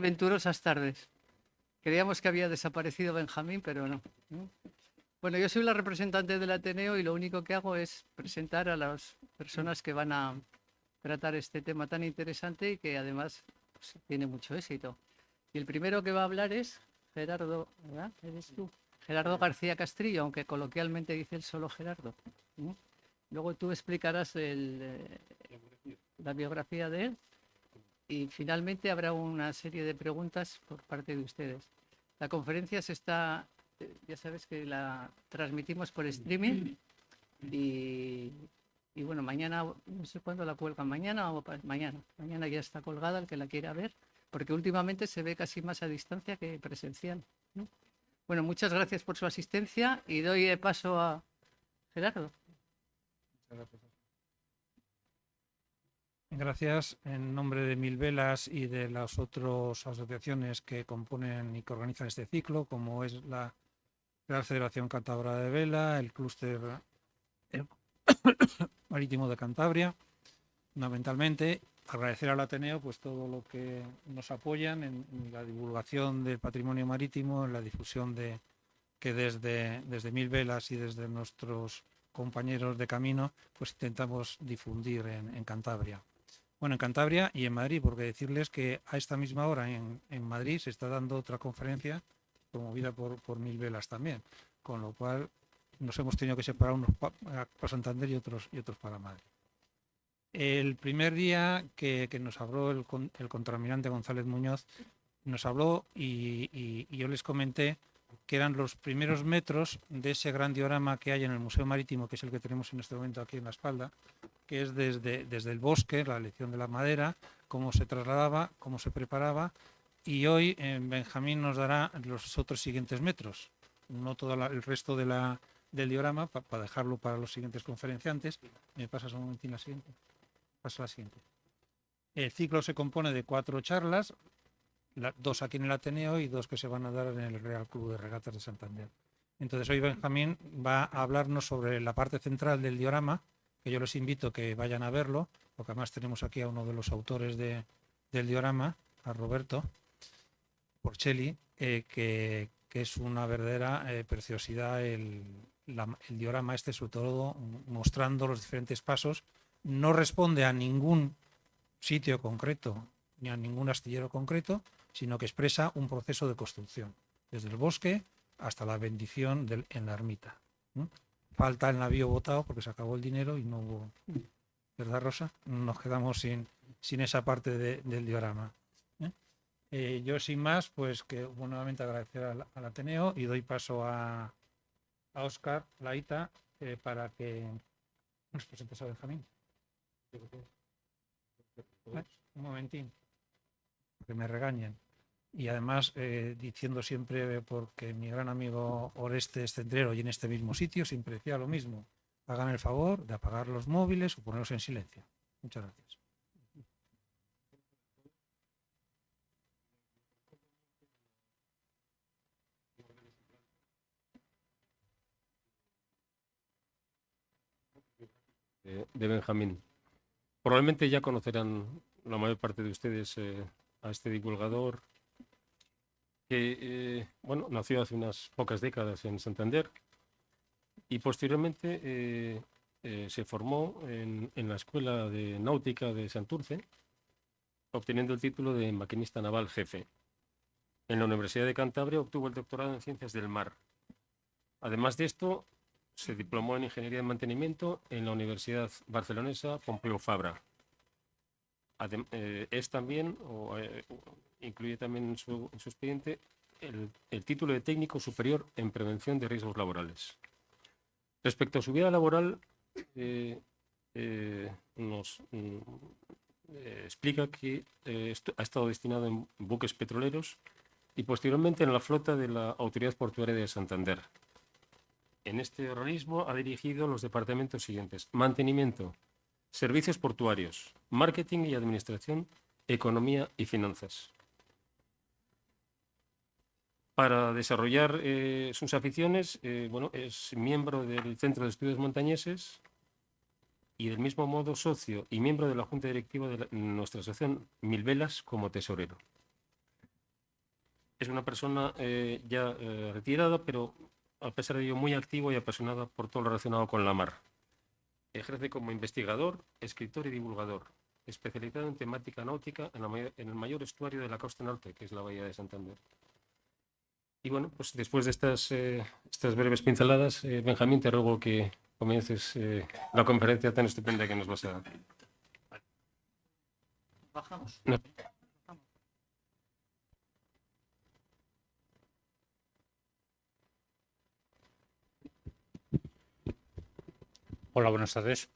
Venturosas tardes. Creíamos que había desaparecido Benjamín, pero no. ¿No? Bueno, yo soy la representante del Ateneo y lo único que hago es presentar a las personas que van a tratar este tema tan interesante y que además pues, tiene mucho éxito. Y el primero que va a hablar es Gerardo, ¿verdad? ¿Eres tú? Gerardo García Castrillo, aunque coloquialmente dice el solo Gerardo. ¿No? Luego tú explicarás la biografía de él y finalmente habrá una serie de preguntas por parte de ustedes. La conferencia se está, ya sabes que la transmitimos por streaming y, y bueno, mañana, no sé cuándo la cuelgan, mañana o mañana. Mañana ya está colgada el que la quiera ver, porque últimamente se ve casi más a distancia que presencial, ¿no? Bueno, muchas gracias por su asistencia y doy paso a Gerardo. Gracias. En nombre de Mil Velas y de las otras asociaciones que componen y que organizan este ciclo, como es la Real Federación Cántabra de Vela, el Clúster Marítimo de Cantabria, fundamentalmente agradecer al Ateneo pues todo lo que nos apoyan en la divulgación del patrimonio marítimo, en la difusión de que desde Mil Velas y desde nuestros compañeros de camino pues intentamos difundir en Cantabria. Bueno, en Cantabria y en Madrid, porque decirles que a esta misma hora en Madrid se está dando otra conferencia promovida por Mil Velas también, con lo cual nos hemos tenido que separar unos para Santander y otros para Madrid. El primer día que nos habló el contraalmirante González Muñoz, nos habló y yo les comenté que eran los primeros metros de ese gran diorama que hay en el Museo Marítimo, que es el que tenemos en este momento aquí en la espalda, que es desde el bosque, la elección de la madera, cómo se trasladaba, cómo se preparaba, y hoy Benjamín nos dará los otros siguientes metros, no todo el resto del diorama, para dejarlo para los siguientes conferenciantes. ¿Me pasas un momentín la siguiente? Pasa la siguiente. El ciclo se compone de 4 charlas, 2 aquí en el Ateneo y 2 que se van a dar en el Real Club de Regatas de Santander. Entonces hoy Benjamín va a hablarnos sobre la parte central del diorama, que yo les invito a que vayan a verlo, porque además tenemos aquí a uno de los autores del diorama, a Roberto Porcelli, que es una verdadera preciosidad el diorama este, sobre todo mostrando los diferentes pasos. No responde a ningún sitio concreto ni a ningún astillero concreto, sino que expresa un proceso de construcción, desde el bosque hasta la bendición en la ermita. Falta el navío botado porque se acabó el dinero y no hubo, ¿verdad, Rosa? Nos quedamos sin esa parte del diorama. Yo sin más, pues que nuevamente agradecer al Ateneo y doy paso a Óscar Laita para que nos presentes a Benjamín. Un momentín, que me regañen. Y además diciendo siempre, porque mi gran amigo Oreste es centrero y en este mismo sitio siempre decía lo mismo: hagan el favor de apagar los móviles o ponerlos en silencio. Muchas gracias. De Benjamín. Probablemente ya conocerán la mayor parte de ustedes a este divulgador que bueno, nació hace unas pocas décadas en Santander y posteriormente se formó en la Escuela de Náutica de Santurce, obteniendo el título de maquinista naval jefe. En la Universidad de Cantabria obtuvo el doctorado en Ciencias del Mar. Además de esto, se diplomó en Ingeniería de Mantenimiento en la Universidad Barcelonesa Pompeu Fabra. Es también, incluye también en su expediente, el título de técnico superior en prevención de riesgos laborales. Respecto a su vida laboral, nos explica que ha estado destinado en buques petroleros y posteriormente en la flota de la Autoridad Portuaria de Santander. En este organismo ha dirigido los departamentos siguientes: mantenimiento, servicios portuarios, marketing y administración, economía y finanzas. Para desarrollar sus aficiones, bueno, es miembro del Centro de Estudios Montañeses y del mismo modo socio y miembro de la Junta Directiva de nuestra asociación Mil Velas como tesorero. es una persona ya retirada, pero a pesar de ello muy activo y apasionada por todo lo relacionado con la mar. Ejerce como investigador, escritor y divulgador, especializado en temática náutica en el mayor estuario de la costa norte, que es la Bahía de Santander. Y bueno, pues después de estas breves pinceladas, Benjamín, te ruego que comiences la conferencia tan estupenda que nos vas a dar. Bajamos. No. Hola, buenas tardes.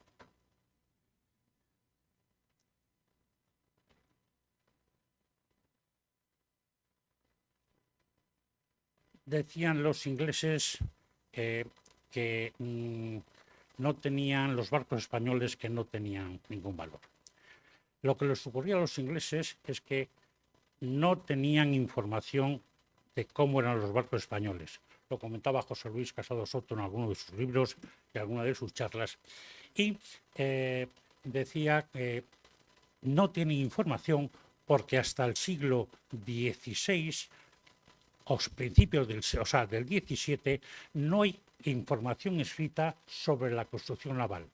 Decían los ingleses que no tenían los barcos españoles, que no tenían ningún valor. Lo que les ocurría a los ingleses es que no tenían información de cómo eran los barcos españoles. Lo comentaba José Luis Casado Soto en alguno de sus libros y alguna de sus charlas. Y decía que no tienen información porque hasta el siglo XVI, principios del XVII, no hay información escrita sobre la construcción naval.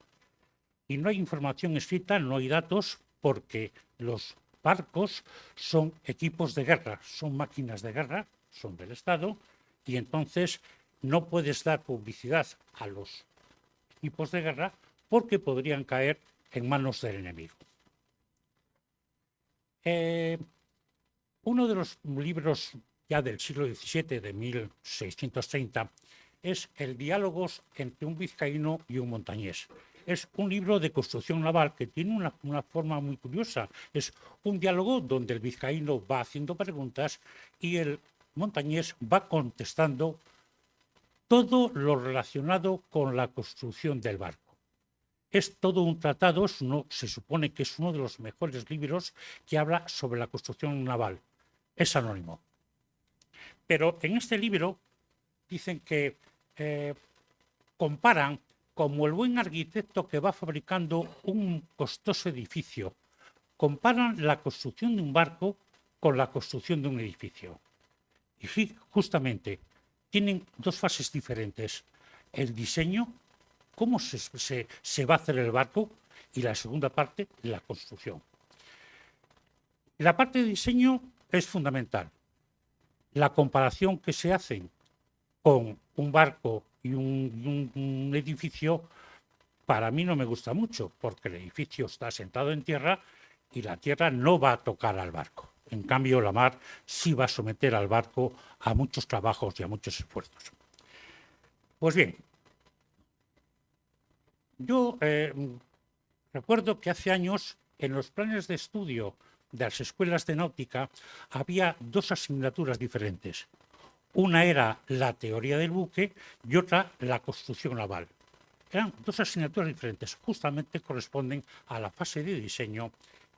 Y no hay información escrita, no hay datos, porque los barcos son equipos de guerra, son máquinas de guerra, son del Estado, y entonces no puedes dar publicidad a los equipos de guerra porque podrían caer en manos del enemigo. Uno de los libros ya del siglo XVII, de 1630, es el Diálogos entre un vizcaíno y un montañés. Es un libro de construcción naval que tiene una forma muy curiosa. Es un diálogo donde el vizcaíno va haciendo preguntas y el montañés va contestando todo lo relacionado con la construcción del barco. Es todo un tratado, se supone que es uno de los mejores libros que habla sobre la construcción naval. Es anónimo. Pero en este libro dicen que comparan como el buen arquitecto que va fabricando un costoso edificio. Comparan la construcción de un barco con la construcción de un edificio. Y sí, justamente, tienen dos fases diferentes. El diseño, cómo se va a hacer el barco, y la segunda parte, la construcción. La parte de diseño es fundamental. La comparación que se hace con un barco y un edificio, para mí no me gusta mucho, porque el edificio está sentado en tierra y la tierra no va a tocar al barco. En cambio, la mar sí va a someter al barco a muchos trabajos y a muchos esfuerzos. Pues bien, yo recuerdo que hace años en los planes de estudio de las escuelas de náutica había dos asignaturas diferentes. Una era la teoría del buque y otra la construcción naval. Eran dos asignaturas diferentes, justamente corresponden a la fase de diseño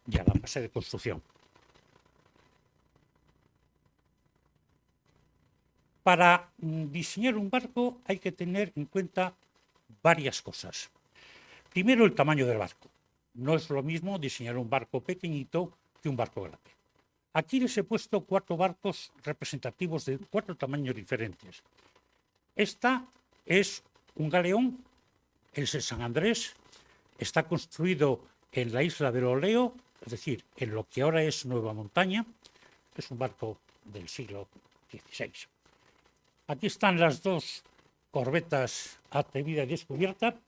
y a la fase de construcción. Para diseñar un barco hay que tener en cuenta varias cosas. Primero, el tamaño del barco. No es lo mismo diseñar un barco pequeñito que un barco grande. Aquí les he puesto 4 barcos representativos de 4 tamaños diferentes. Esta es un galeón, el San Andrés, está construido en la isla del Oleo, es decir, en lo que ahora es Nueva Montaña. Es un barco del siglo XVI. Aquí están las dos corbetas Atrevida y Descubierta.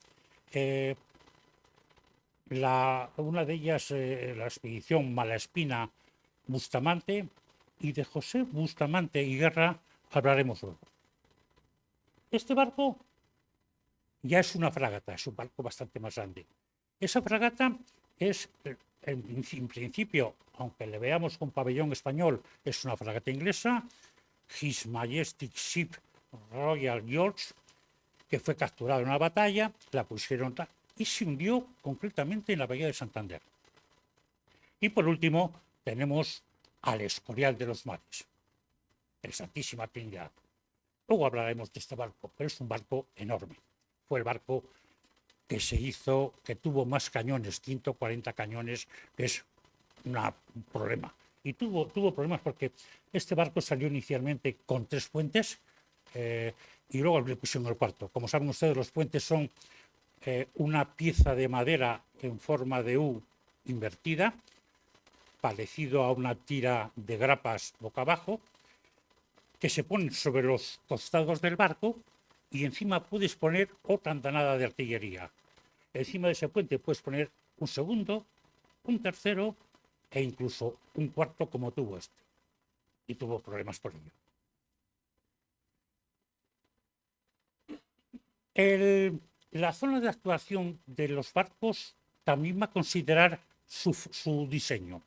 Una de ellas, la expedición Malaspina Bustamante, y de José Bustamante y Guerra hablaremos luego. Este barco ya es una fragata, es un barco bastante más grande. Esa fragata es, en principio, aunque le veamos con pabellón español, es una fragata inglesa, His Majestic Ship Royal George, que fue capturada en una batalla, la pusieron y se hundió concretamente en la bahía de Santander. Y por último, tenemos al Escorial de los Mares, el Santísima Trinidad. Luego hablaremos de este barco, pero es un barco enorme. Fue el barco que se hizo, que tuvo más cañones, 140 cañones, que es un problema. y tuvo problemas porque este barco salió inicialmente con 3 puentes y luego le pusieron el cuarto. Como saben ustedes, los puentes son una pieza de madera en forma de U invertida, parecido a una tira de grapas boca abajo, que se ponen sobre los costados del barco y encima puedes poner otra andanada de artillería. Encima de ese puente puedes poner un segundo, un tercero e incluso un cuarto como tuvo este. Y tuvo problemas por ello. La zona de actuación de los barcos también va a considerar su diseño.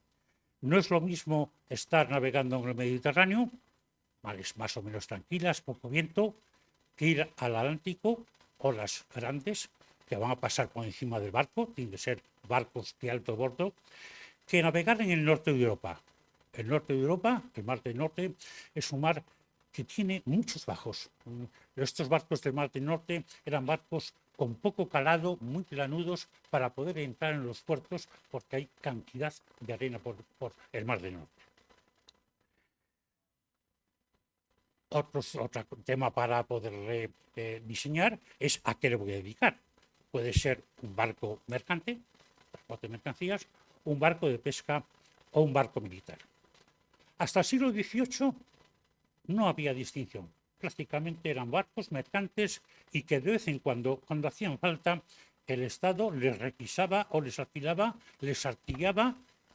No es lo mismo estar navegando en el Mediterráneo, mares más o menos tranquilas, poco viento, que ir al Atlántico, olas grandes que van a pasar por encima del barco, tienen que ser barcos de alto bordo, que navegar en el norte de Europa. El norte de Europa, el Mar del Norte, es un mar que tiene muchos bajos. Estos barcos del Mar del Norte eran barcos con poco calado, muy planudos, para poder entrar en los puertos porque hay cantidad de arena por el Mar del Norte. Otro tema para poder diseñar es a qué le voy a dedicar. Puede ser un barco mercante, transporte de mercancías, un barco de pesca o un barco militar. Hasta el siglo XVIII no había distinción. Prácticamente eran barcos mercantes y que de vez en cuando hacían falta, el Estado les requisaba o les alquilaba, les artillaba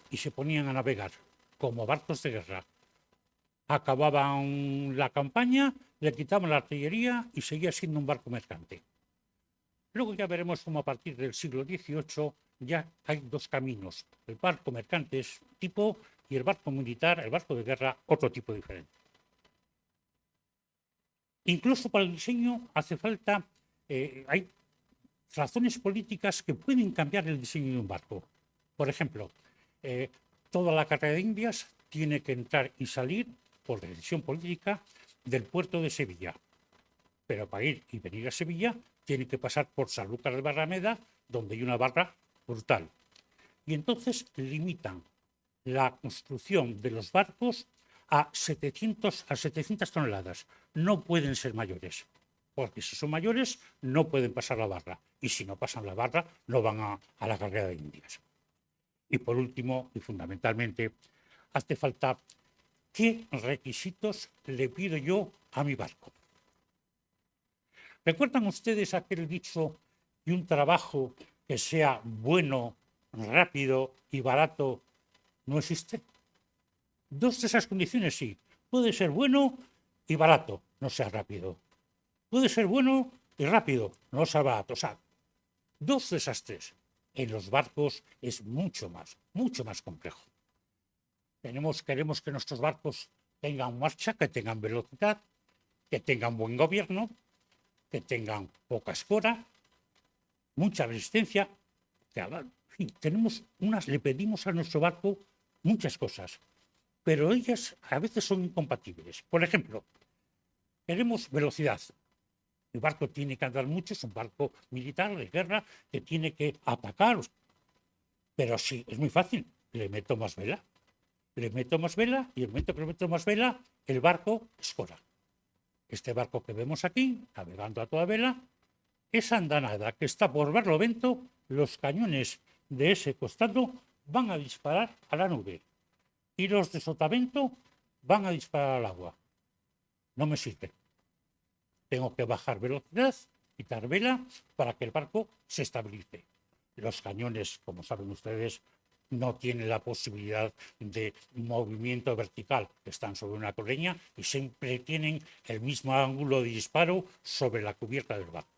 y se ponían a navegar como barcos de guerra. Acababan la campaña, le quitaban la artillería y seguía siendo un barco mercante. Luego ya veremos cómo a partir del siglo XVIII ya hay 2 caminos. El barco mercante es un tipo y el barco militar, el barco de guerra, otro tipo diferente. Incluso para el diseño hace falta, hay razones políticas que pueden cambiar el diseño de un barco. Por ejemplo, toda la carrera de Indias tiene que entrar y salir por decisión política del puerto de Sevilla. Pero para ir y venir a Sevilla tiene que pasar por Sanlúcar de Barrameda, donde hay una barra brutal. Y entonces limitan la construcción de los barcos a 700 toneladas. No pueden ser mayores, porque si son mayores no pueden pasar la barra. Y si no pasan la barra, no van a la carrera de Indias. Y por último, y fundamentalmente, hace falta qué requisitos le pido yo a mi barco. ¿Recuerdan ustedes aquel dicho que un trabajo que sea bueno, rápido y barato no existe? 2 de esas condiciones sí. Puede ser bueno y barato, no sea rápido. Puede ser bueno y rápido, no sea barato. O sea, 2 de esas 3. En los barcos es mucho más complejo. Queremos que nuestros barcos tengan marcha, que tengan velocidad, que tengan buen gobierno, que tengan poca escora, mucha resistencia. En fin, le pedimos a nuestro barco muchas cosas, pero ellas a veces son incompatibles. Por ejemplo, queremos velocidad. El barco tiene que andar mucho, es un barco militar de guerra que tiene que atacar. Pero sí, es muy fácil, le meto más vela. Le meto más vela y en el momento que le meto más vela, el barco escora. Este barco que vemos aquí, navegando a toda vela, esa andanada que está por barlovento, los cañones de ese costado van a disparar a la nube y los de sotavento van a disparar al agua. No me sirve. Tengo que bajar velocidad, quitar vela para que el barco se estabilice. Los cañones, como saben ustedes, no tienen la posibilidad de movimiento vertical, están sobre una correña y siempre tienen el mismo ángulo de disparo sobre la cubierta del barco.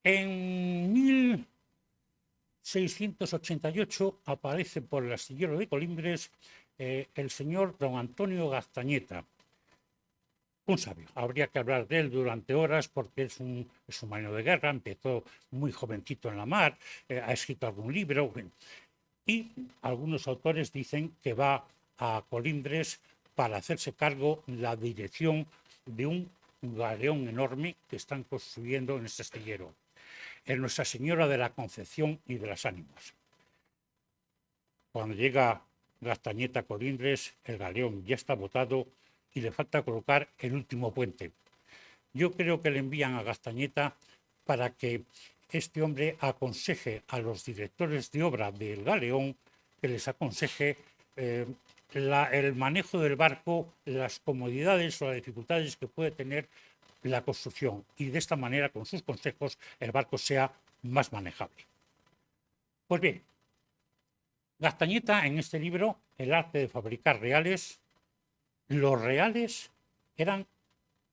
En 1688 aparece por el astillero de Colimbres el señor don Antonio Gaztañeta, un sabio. Habría que hablar de él durante horas porque es un marino de guerra, empezó muy jovencito en la mar, ha escrito algún libro. Y algunos autores dicen que va a Colindres para hacerse cargo de la dirección de un galeón enorme que están construyendo en este astillero, en Nuestra Señora de la Concepción y de las Ánimas. Cuando llega Gastañeta a Colindres, el galeón ya está botado y le falta colocar el último puente. Yo creo que le envían a Gastañeta para que este hombre aconseje a los directores de obra del galeón, que les aconseje el manejo del barco, las comodidades o las dificultades que puede tener la construcción, y de esta manera, con sus consejos, el barco sea más manejable. Pues bien, Gastañeta, en este libro, El arte de fabricar reales, los reales eran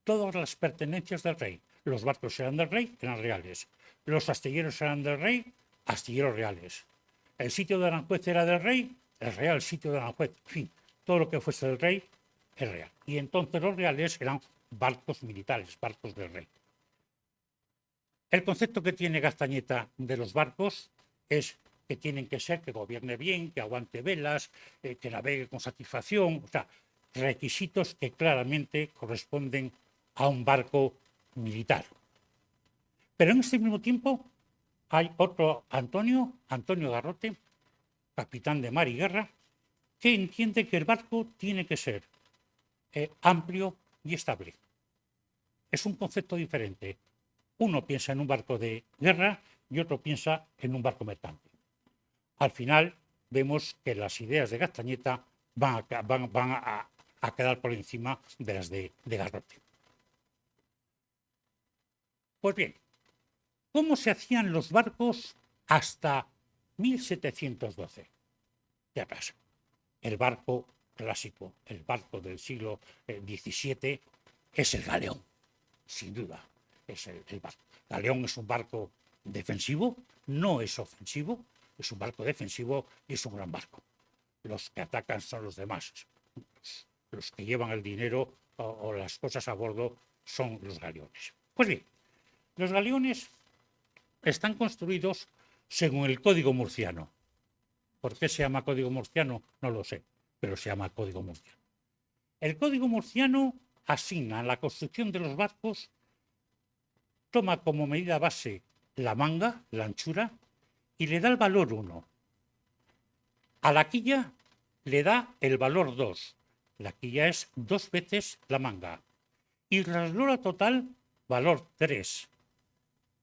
todas las pertenencias del rey. Los barcos eran del rey, eran reales. Los astilleros eran del rey, astilleros reales. El sitio de Aranjuez era del rey, el real sitio de Aranjuez. En fin, todo lo que fuese del rey es real. Y entonces los reales eran barcos militares, barcos del rey. El concepto que tiene Gastañeta de los barcos es que tienen que ser, que gobierne bien, que aguante velas, que navegue con satisfacción, o sea, requisitos que claramente corresponden a un barco militar. Pero en este mismo tiempo hay otro Antonio Garrote, capitán de mar y guerra, que entiende que el barco tiene que ser amplio y estable. Es un concepto diferente. Uno piensa en un barco de guerra y otro piensa en un barco mercante. Al final vemos que las ideas de Gastañeta van a quedar por encima de las de Garrote. Pues bien, ¿cómo se hacían los barcos hasta 1712? Ya pasa. El barco clásico, el barco del siglo XVII, es el galeón, sin duda. Es el barco. Galeón es un barco defensivo, no es ofensivo, es un barco defensivo y es un gran barco. Los que atacan son los demás. Los que llevan el dinero o las cosas a bordo son los galeones. Pues bien, los galeones están construidos según el Código Murciano. ¿Por qué se llama Código Murciano? No lo sé, pero se llama Código Murciano. El Código Murciano asigna a la construcción de los barcos, toma como medida base la manga, la anchura, y le da el valor 1. A la quilla le da el valor 2. La quilla es 2 veces la manga. Y la eslora total, valor 3.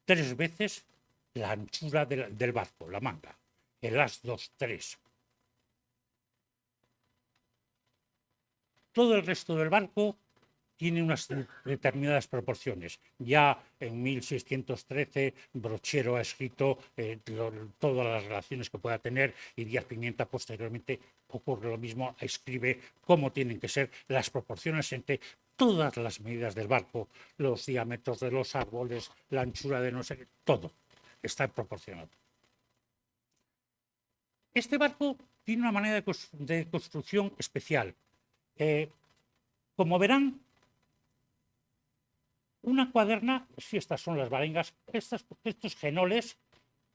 3 veces la anchura del barco, la manga. El as 2, 3. Todo el resto del barco tiene unas determinadas proporciones. Ya en 1613 Brochero ha escrito todas las relaciones que pueda tener, y Díaz Pimienta posteriormente ocurre lo mismo, escribe cómo tienen que ser las proporciones entre todas las medidas del barco, los diámetros de los árboles, la anchura de no sé qué, todo está proporcionado. Este barco tiene una manera de construcción especial. Como verán, una cuaderna, si estas son las barengas, estos genoles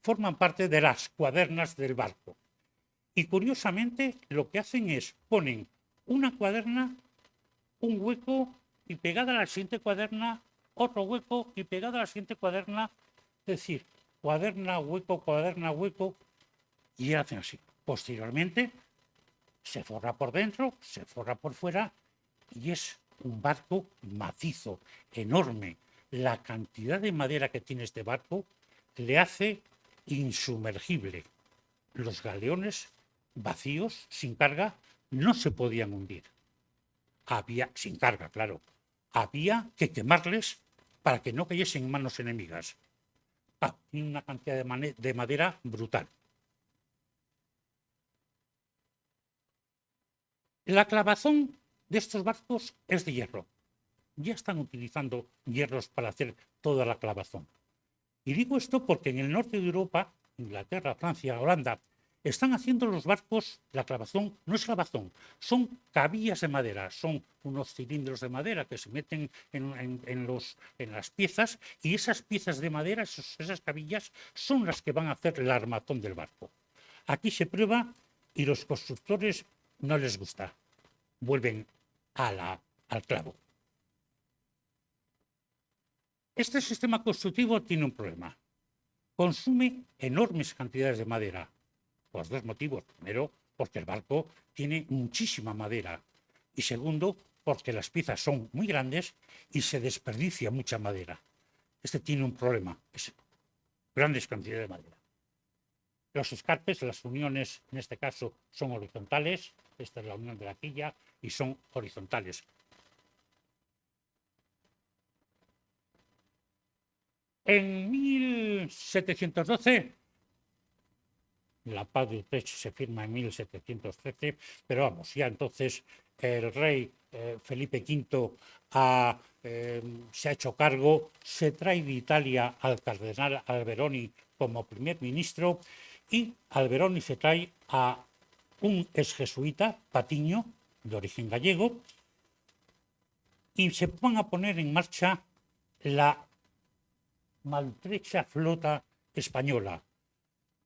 forman parte de las cuadernas del barco. Y curiosamente lo que hacen es ponen una cuaderna, un hueco, y pegada a la siguiente cuaderna, otro hueco, y pegada a la siguiente cuaderna. Es decir, cuaderna, hueco, y hacen así. Posteriormente se forra por dentro, se forra por fuera, y es un barco macizo, enorme. La cantidad de madera que tiene este barco le hace insumergible. Los galeones vacíos, sin carga, no se podían hundir. Sin carga, claro. Había que quemarles para que no cayesen en manos enemigas. Tiene una cantidad de madera brutal. La clavazón de estos barcos es de hierro. Ya están utilizando hierros para hacer toda la clavazón. Y digo esto porque en el norte de Europa, Inglaterra, Francia, Holanda, están haciendo los barcos, la clavazón no es clavazón, son cabillas de madera, son unos cilindros de madera que se meten en las piezas, y esas piezas de madera, esas cabillas, son las que van a hacer el armazón del barco. Aquí se prueba y los constructores no les gusta. Vuelven al clavo. Este sistema constructivo tiene un problema. Consume enormes cantidades de madera, por dos motivos. Primero, porque el barco tiene muchísima madera. Y segundo, porque las piezas son muy grandes y se desperdicia mucha madera. Este tiene un problema, es grandes cantidades de madera. Los escarpes, las uniones en este caso son horizontales, esta es la unión de la quilla y son horizontales. En 1712, la paz de Utrecht se firma en 1713, pero vamos, ya entonces el rey Felipe V se ha hecho cargo, se trae de Italia al cardenal Alberoni como primer ministro y Alberoni se trae a un exjesuita, Patiño, de origen gallego, y se van a poner en marcha la maltrecha flota española.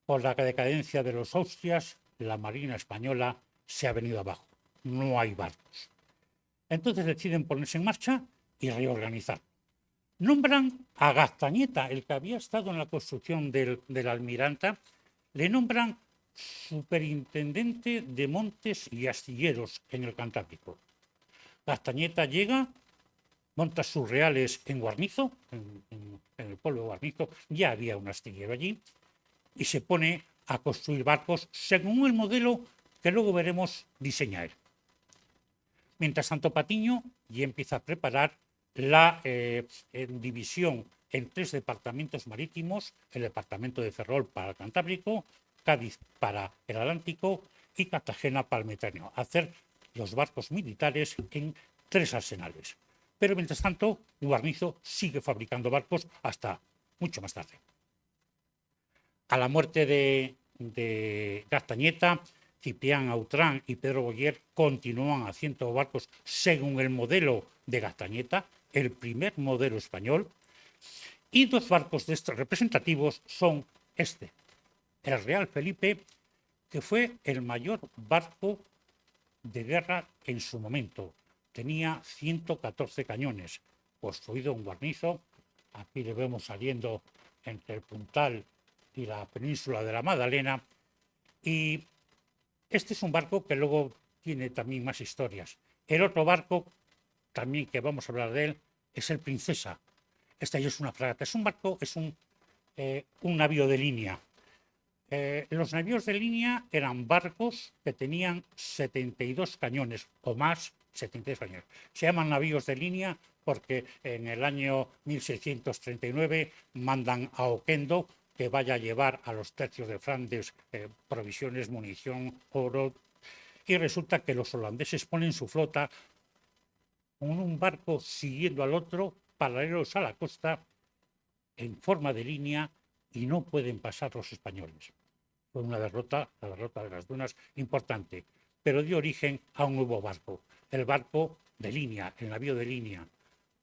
Por la decadencia de los Austrias, la marina española se ha venido abajo. No hay barcos. Entonces deciden ponerse en marcha y reorganizar. Nombran a Gaztañeta, el que había estado en la construcción del Almiranta, le nombran superintendente de montes y astilleros en el Cantábrico. Gaztañeta llega, monta sus reales en Guarnizo, en el pueblo de Guarnizo, ya había un astillero allí, y se pone a construir barcos según el modelo que luego veremos diseñar. Mientras tanto, Patiño ya empieza a preparar la división en 3 departamentos marítimos, el departamento de Ferrol para el Cantábrico, Cádiz para el Atlántico y Cartagena para el Mediterráneo. Hacer los barcos militares en 3 arsenales. Pero mientras tanto, Guarnizo sigue fabricando barcos hasta mucho más tarde. A la muerte de Gaztañeta, Ciprián Autrán y Pedro Boyer continúan haciendo barcos según el modelo de Gaztañeta, el primer modelo español, y 2 barcos de estos representativos son el Real Felipe, que fue el mayor barco de guerra en su momento. Tenía 114 cañones, construido en Guarnizo. Aquí le vemos saliendo entre el Puntal y la península de la Magdalena. Y este es un barco que luego tiene también más historias. El otro barco, también que vamos a hablar de él, es el Princesa. Esta ya es una fragata. Es un barco, es un navío de línea. Los navíos de línea eran barcos que tenían 72 cañones o más, 73 cañones. Se llaman navíos de línea porque en el año 1639 mandan a Oquendo que vaya a llevar a los tercios de Flandes provisiones, munición, oro, y resulta que los holandeses ponen su flota con un barco siguiendo al otro, paralelos a la costa, en forma de línea, y no pueden pasar los españoles. Fue una derrota, la derrota de las Dunas, importante, pero dio origen a un nuevo barco, el barco de línea, el navío de línea.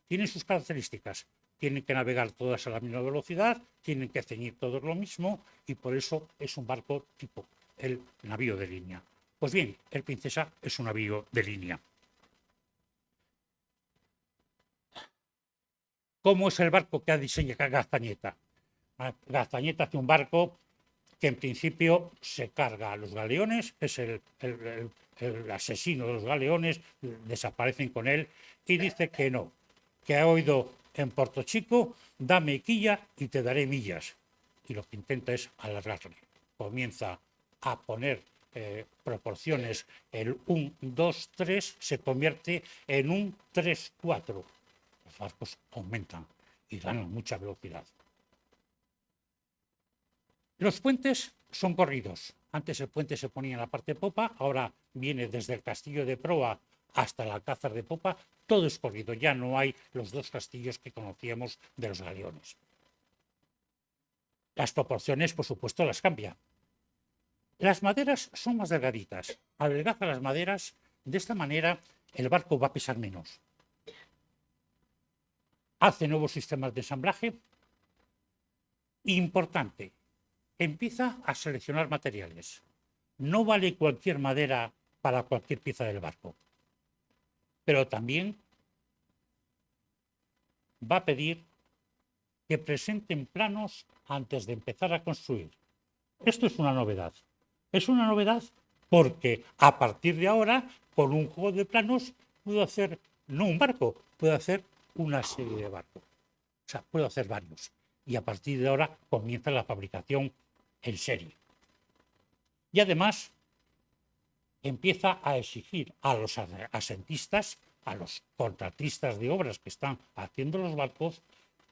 Tiene sus características. Tienen que navegar todas a la misma velocidad, tienen que ceñir todos lo mismo y por eso es un barco tipo el navío de línea. Pues bien, el Princesa es un navío de línea. ¿Cómo es el barco que ha diseñado Gaztañeta? Gaztañeta hace un barco que en principio se carga a los galeones, es el asesino de los galeones, desaparecen con él y dice que no, que ha oído en Puerto Chico, dame quilla y te daré millas. Y lo que intenta es alargarle. Comienza a poner proporciones, el 1, 2, 3 se convierte en un 3, 4. Los barcos aumentan y ganan mucha velocidad. Los puentes son corridos. Antes el puente se ponía en la parte de popa, ahora viene desde el castillo de proa hasta el alcázar de popa, todo es corrido. Ya no hay los 2 castillos que conocíamos de los galeones. Las proporciones, por supuesto, las cambia. Las maderas son más delgaditas. Adelgaza las maderas, de esta manera el barco va a pesar menos. Hace nuevos sistemas de ensamblaje. Importante, empieza a seleccionar materiales. No vale cualquier madera para cualquier pieza del barco. Pero también va a pedir que presenten planos antes de empezar a construir. Esto es una novedad. Es una novedad porque a partir de ahora, con un juego de planos, puedo hacer, no un barco, puedo hacer una serie de barcos. O sea, puedo hacer varios. Y a partir de ahora comienza la fabricación en serie. Y además empieza a exigir a los asentistas, a los contratistas de obras que están haciendo los barcos,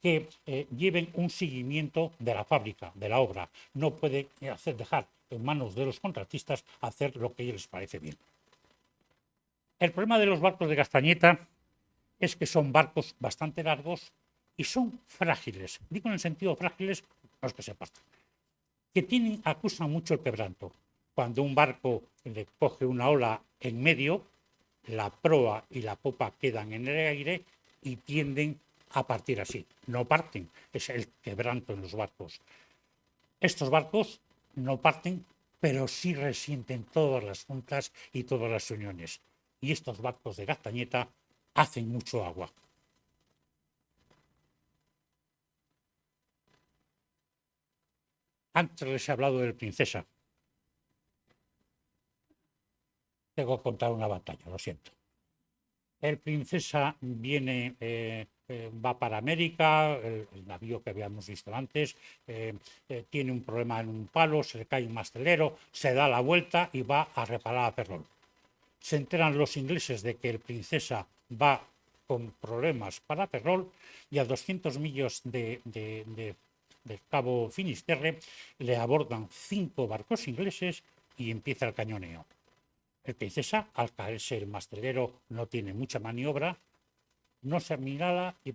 que lleven un seguimiento de la fábrica, de la obra. No puede dejar en manos de los contratistas hacer lo que a ellos les parece bien. El problema de los barcos de Castañeta es que son barcos bastante largos y son frágiles. Digo en el sentido frágiles, no es que se partan. Que acusan mucho el quebranto. Cuando un barco le coge una ola en medio, la proa y la popa quedan en el aire y tienden a partir así. No parten, es el quebranto en los barcos. Estos barcos no parten, pero sí resienten todas las juntas y todas las uniones. Y estos barcos de Castañeta hacen mucho agua. Antes les he hablado del Princesa. Tengo que contar una batalla, lo siento. El Princesa va para América, el navío que habíamos visto antes, tiene un problema en un palo, se le cae un mastelero, se da la vuelta y va a reparar a Ferrol. Se enteran los ingleses de que el Princesa va con problemas para Ferrol y a 200 millas del Cabo Finisterre le abordan 5 barcos ingleses y empieza el cañoneo. El Princesa, al caerse el mastelero, no tiene mucha maniobra, no se amigala y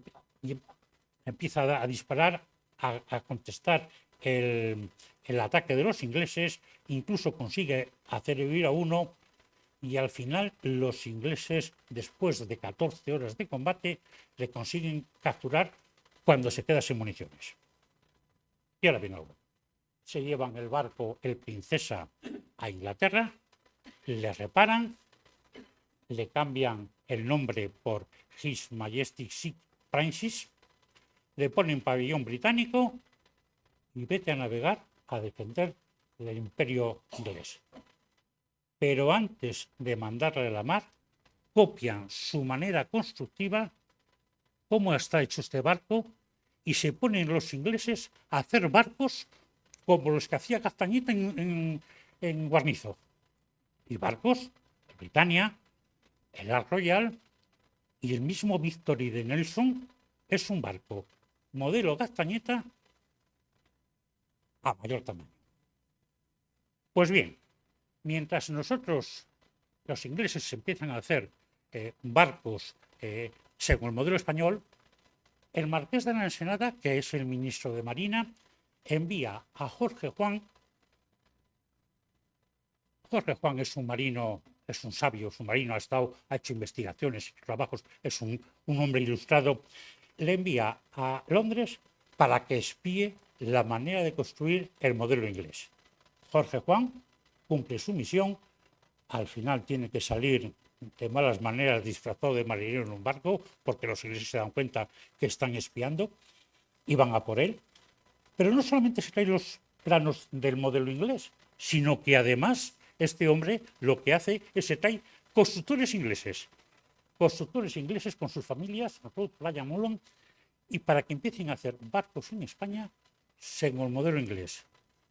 empieza a disparar, a contestar el ataque de los ingleses, incluso consigue hacer huir a uno y al final los ingleses, después de 14 horas de combate, le consiguen capturar cuando se queda sin municiones. Y ahora viene algo. Se llevan el barco, el Princesa, a Inglaterra, le reparan, le cambian el nombre por His Majestic Sea Princess, le ponen pabellón británico y vete a navegar a defender el imperio inglés. Pero antes de mandarle a la mar, copian su manera constructiva, cómo está hecho este barco, y se ponen los ingleses a hacer barcos como los que hacía Castañeta en Guarnizo. Y barcos, el Britannia, el Ark Royal y el mismo Victory de Nelson es un barco modelo Castañeta a mayor tamaño. Pues bien, mientras nosotros, los ingleses, empiezan a hacer barcos según el modelo español, el marqués de la Ensenada, que es el ministro de Marina, envía a Jorge Juan. Jorge Juan es un marino, es un sabio, es un marino, ha hecho investigaciones y trabajos, es un hombre ilustrado. Le envía a Londres para que espíe la manera de construir el modelo inglés. Jorge Juan cumple su misión, al final tiene que salir de malas maneras disfrazado de marinero en un barco, porque los ingleses se dan cuenta que están espiando y van a por él. Pero no solamente se trae los planos del modelo inglés, sino que además este hombre lo que hace es se trae constructores ingleses con sus familias, Ruth, Bryan, Mullen, y para que empiecen a hacer barcos en España según el modelo inglés.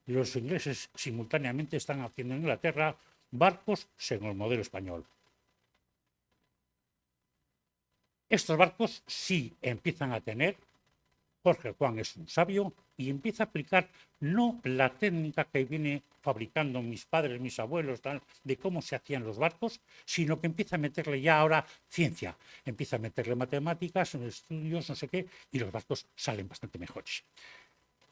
Los ingleses simultáneamente están haciendo en Inglaterra barcos según el modelo español. Estos barcos sí empiezan a tener, Jorge Juan es un sabio y empieza a aplicar no la técnica que viene fabricando mis padres, mis abuelos, tal, de cómo se hacían los barcos, sino que empieza a meterle ya ahora ciencia, empieza a meterle matemáticas, estudios, no sé qué, y los barcos salen bastante mejores.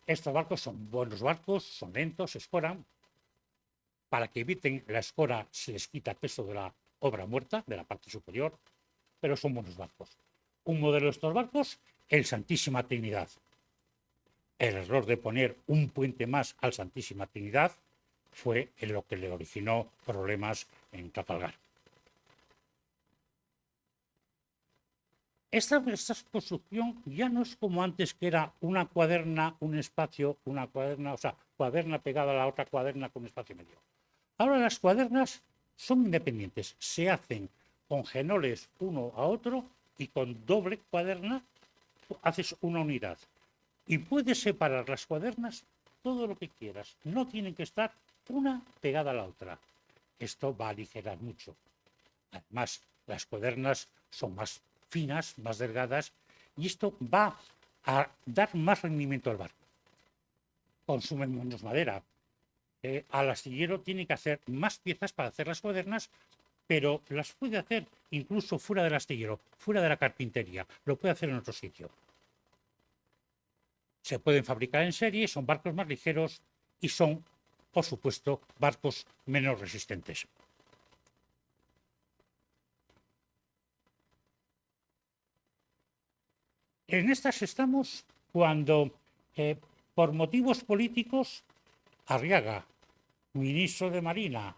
Estos barcos son buenos barcos, son lentos, se escoran. Para que eviten la escora se les quita peso de la obra muerta, de la parte superior, pero son buenos barcos. Un modelo de estos barcos, el Santísima Trinidad. El error de poner un puente más al Santísima Trinidad fue en lo que le originó problemas en Trafalgar. Esta construcción ya no es como antes, que era una cuaderna, un espacio, una cuaderna, o sea, cuaderna pegada a la otra cuaderna con espacio medio. Ahora las cuadernas son independientes, se hacen con genoles uno a otro y con doble cuaderna haces una unidad. Y puedes separar las cuadernas todo lo que quieras. No tienen que estar una pegada a la otra. Esto va a aligerar mucho. Además, las cuadernas son más finas, más delgadas, y esto va a dar más rendimiento al barco. Consumen menos madera. Al astillero tiene que hacer más piezas para hacer las cuadernas, pero las puede hacer incluso fuera del astillero, fuera de la carpintería. Lo puede hacer en otro sitio. Se pueden fabricar en serie, son barcos más ligeros y son, por supuesto, barcos menos resistentes. En estas estamos cuando, por motivos políticos, Arriaga, ministro de Marina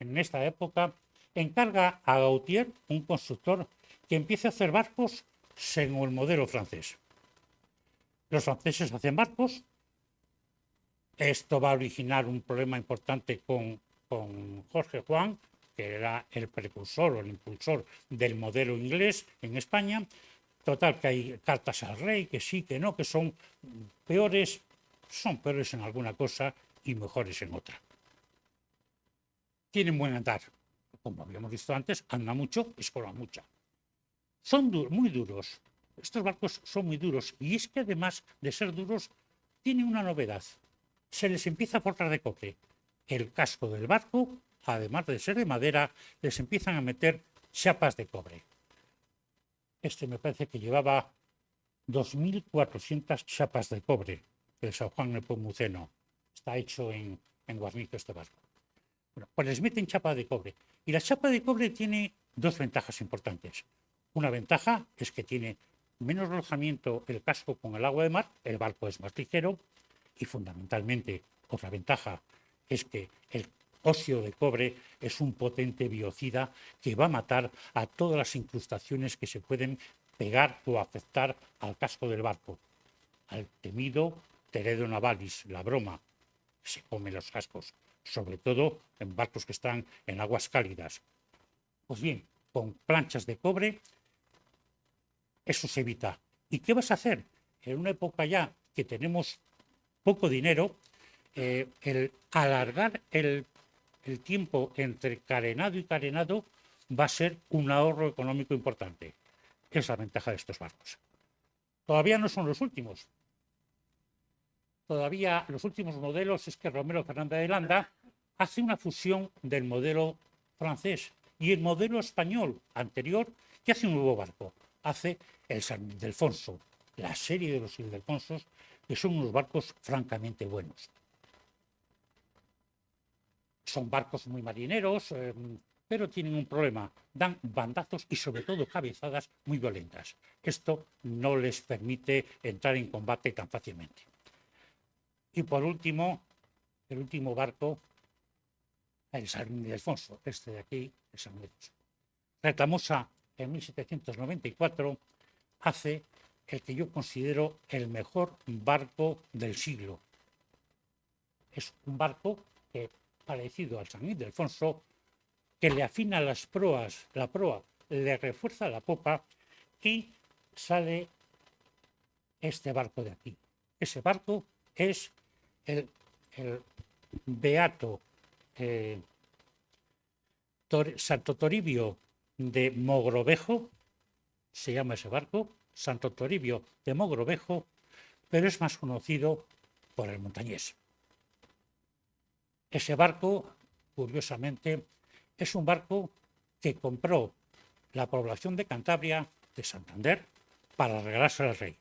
en esta época, encarga a Gautier, un constructor, que empiece a hacer barcos según el modelo francés. Los franceses hacen barcos. Esto va a originar un problema importante con Jorge Juan, que era el precursor o el impulsor del modelo inglés en España. Total, que hay cartas al rey, que sí, que no, que son peores en alguna cosa y mejores en otra. Tienen buen andar. Como habíamos visto antes, anda mucho, escola mucha. Son muy duros. Estos barcos son muy duros. Y es que además de ser duros, tienen una novedad. Se les empieza a forrar de cobre. El casco del barco, además de ser de madera, les empiezan a meter chapas de cobre. Este me parece que llevaba 2.400 chapas de cobre, el San Juan Nepomuceno. Está hecho en Guarnizo este barco. Bueno, pues les meten chapa de cobre. Y la chapa de cobre tiene dos ventajas importantes. Una ventaja es que tiene menos rozamiento el casco con el agua de mar, el barco es más ligero, y fundamentalmente otra ventaja es que el óxido de cobre es un potente biocida que va a matar a todas las incrustaciones que se pueden pegar o afectar al casco del barco. Al temido Teredo navalis, la broma, se come los cascos, sobre todo en barcos que están en aguas cálidas. Pues bien, con planchas de cobre eso se evita. ¿Y qué vas a hacer? En una época ya que tenemos poco dinero, el alargar el tiempo entre carenado y carenado va a ser un ahorro económico importante. Es la ventaja de estos barcos. Todavía no son los últimos. Todavía los últimos modelos es que Romero Fernández de Landa hace una fusión del modelo francés y el modelo español anterior, que hace un nuevo barco. Hace el San Ildefonso, la serie de los Ildefonsos, que son unos barcos francamente buenos. Son barcos muy marineros, pero tienen un problema. Dan bandazos y sobre todo cabezadas muy violentas. Esto no les permite entrar en combate tan fácilmente. Y por último, el último barco, el San Ildefonso, este de aquí, el San Ildefonso. Retamosa, en 1794, hace el que yo considero el mejor barco del siglo. Es un barco que, parecido al San Ildefonso, que le afina las proas, la proa, le refuerza la popa y sale este barco de aquí. Ese barco es el Beato Santo Toribio de Mogrovejo, se llama ese barco, Santo Toribio de Mogrovejo, pero es más conocido por el Montañés. Ese barco, curiosamente, es un barco que compró la población de Cantabria, de Santander, para regalárselo al rey.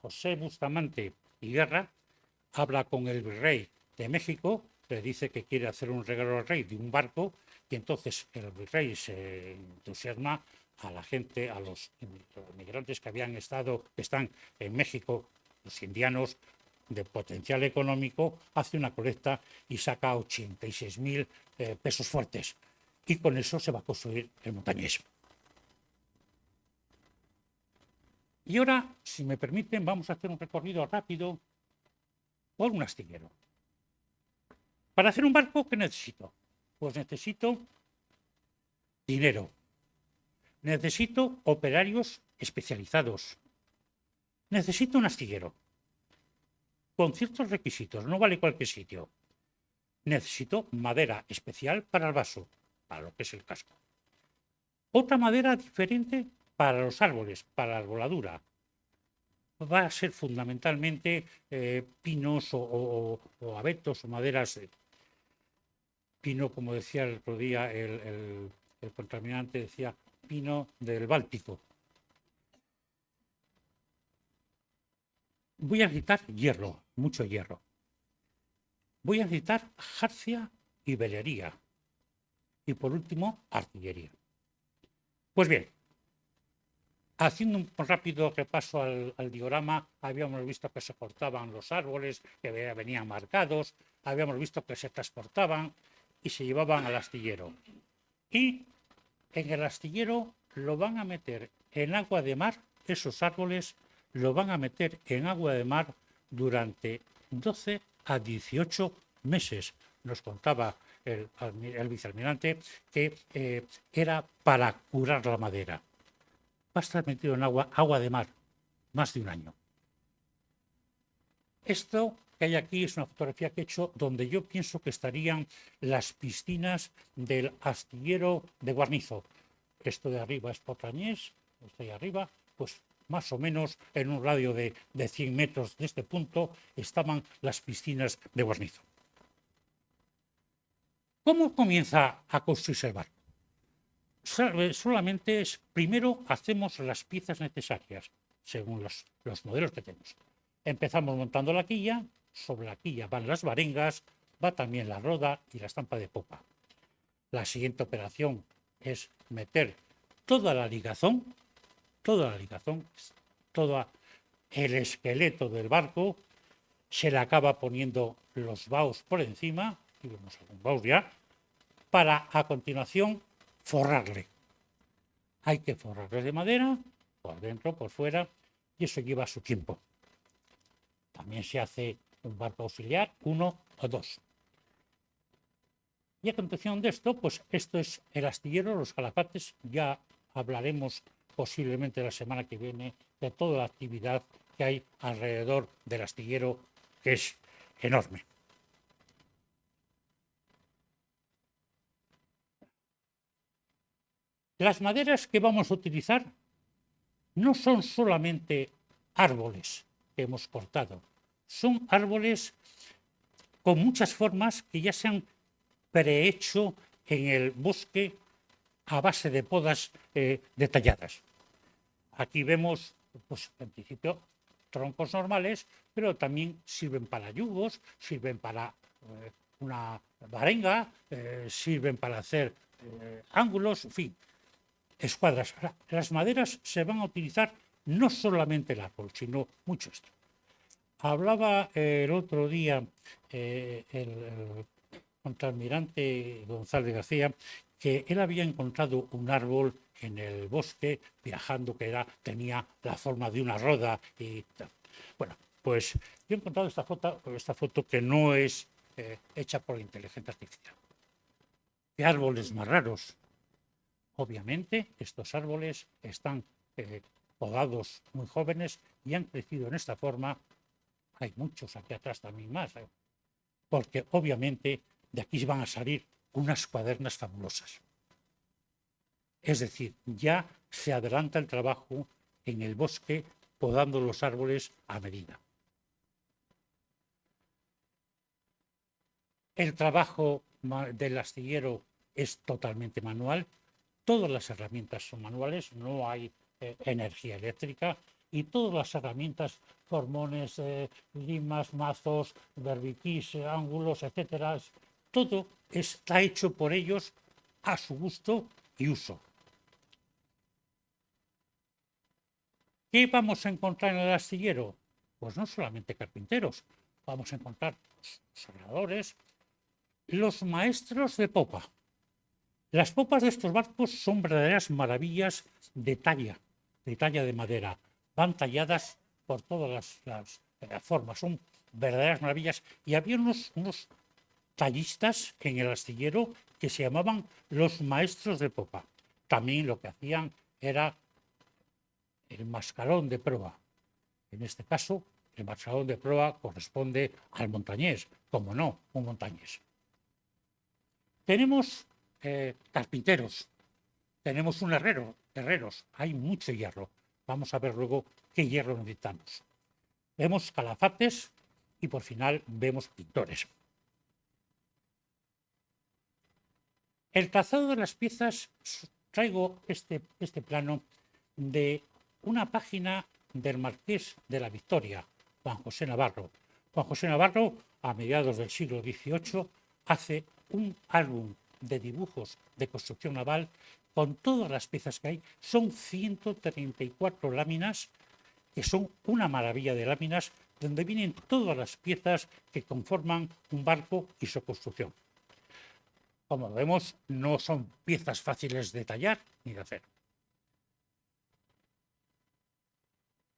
José Bustamante y Guerra habla con el virrey de México, le dice que quiere hacer un regalo al rey de un barco, y entonces el virrey se entusiasma a la gente, a los inmigrantes que están en México, los indianos de potencial económico, hace una colecta y saca 86.000 pesos fuertes. Y con eso se va a construir el Montañés. Y ahora, si me permiten, vamos a hacer un recorrido rápido por un astillero. Para hacer un barco, ¿qué necesito? Pues necesito dinero, necesito operarios especializados, necesito un astillero con ciertos requisitos, no vale cualquier sitio. Necesito madera especial para el vaso, para lo que es el casco. Otra madera diferente para los árboles, para la arboladura. Va a ser fundamentalmente pinos o abetos o maderas. Pino, como decía el otro día el contaminante, decía pino del Báltico. Voy a necesitar hierro, mucho hierro. Voy a necesitar jarcia y velería. Y por último, artillería. Pues bien, haciendo un rápido repaso al diorama, habíamos visto que se cortaban los árboles, que venían marcados, habíamos visto que se transportaban y se llevaban al astillero. Y en el astillero lo van a meter en agua de mar, esos árboles lo van a meter en agua de mar durante 12 a 18 meses. Nos contaba el vicealmirante que era para curar la madera. Va a estar metido en agua de mar más de un año. Esto que hay aquí es una fotografía que he hecho donde yo pienso que estarían las piscinas del astillero de Guarnizo. Esto de arriba es Portañés, esto de arriba, pues más o menos en un radio de 100 metros de este punto estaban las piscinas de Guarnizo. ¿Cómo comienza a construirse el barco? Solamente primero hacemos las piezas necesarias, según los modelos que tenemos. Empezamos montando la quilla, sobre la quilla van las varengas, va también la roda y la estampa de popa. La siguiente operación es meter toda la ligazón, todo el esqueleto del barco, se le acaba poniendo los baos por encima, y vemos algún baos ya, para a continuación forrarle. Hay que forrarle de madera, por dentro, por fuera, y eso lleva su tiempo. También se hace un barco auxiliar, 1 o 2. Y a continuación de esto, pues esto es el astillero, los calafates. Ya hablaremos posiblemente la semana que viene de toda la actividad que hay alrededor del astillero, que es enorme. Las maderas que vamos a utilizar no son solamente árboles que hemos cortado, son árboles con muchas formas que ya se han prehecho en el bosque a base de podas detalladas. Aquí vemos, pues en principio, troncos normales, pero también sirven para yugos, sirven para una varenga, sirven para hacer ángulos, en fin, escuadras. Las maderas se van a utilizar no solamente el árbol, sino mucho esto. Hablaba el otro día el contraalmirante González García que él había encontrado un árbol en el bosque viajando que tenía la forma de una roda y tal. Bueno, pues yo he encontrado esta foto que no es hecha por la inteligencia artificial. ¿Qué árboles más raros? Obviamente, estos árboles están podados muy jóvenes y han crecido en esta forma. Hay muchos aquí atrás también más, porque obviamente de aquí van a salir unas cuadernas fabulosas. Es decir, ya se adelanta el trabajo en el bosque podando los árboles a medida. El trabajo del astillero es totalmente manual. Todas las herramientas son manuales, no hay energía eléctrica y todas las herramientas, formones, limas, mazos, berbiquís, ángulos, etcétera, todo está hecho por ellos a su gusto y uso. ¿Qué vamos a encontrar en el astillero? Pues no solamente carpinteros, vamos a encontrar soldadores, los maestros de popa. Las popas de estos barcos son verdaderas maravillas de talla de madera. Van talladas por todas las formas, son verdaderas maravillas. Y había unos tallistas en el astillero que se llamaban los maestros de popa. También lo que hacían era el mascarón de proa. En este caso, el mascarón de proa corresponde al montañés, como no, un montañés. Tenemos carpinteros, tenemos un herreros, hay mucho hierro. Vamos a ver luego qué hierro necesitamos. Vemos calafates y por final vemos pintores. El trazado de las piezas, traigo este plano de una página del Marqués de la Victoria, Juan José Navarro. Juan José Navarro, a mediados del siglo XVIII, hace un álbum de dibujos de construcción naval con todas las piezas que hay. Son 134 láminas, que son una maravilla de láminas, donde vienen todas las piezas que conforman un barco y su construcción. Como vemos, no son piezas fáciles de tallar ni de hacer.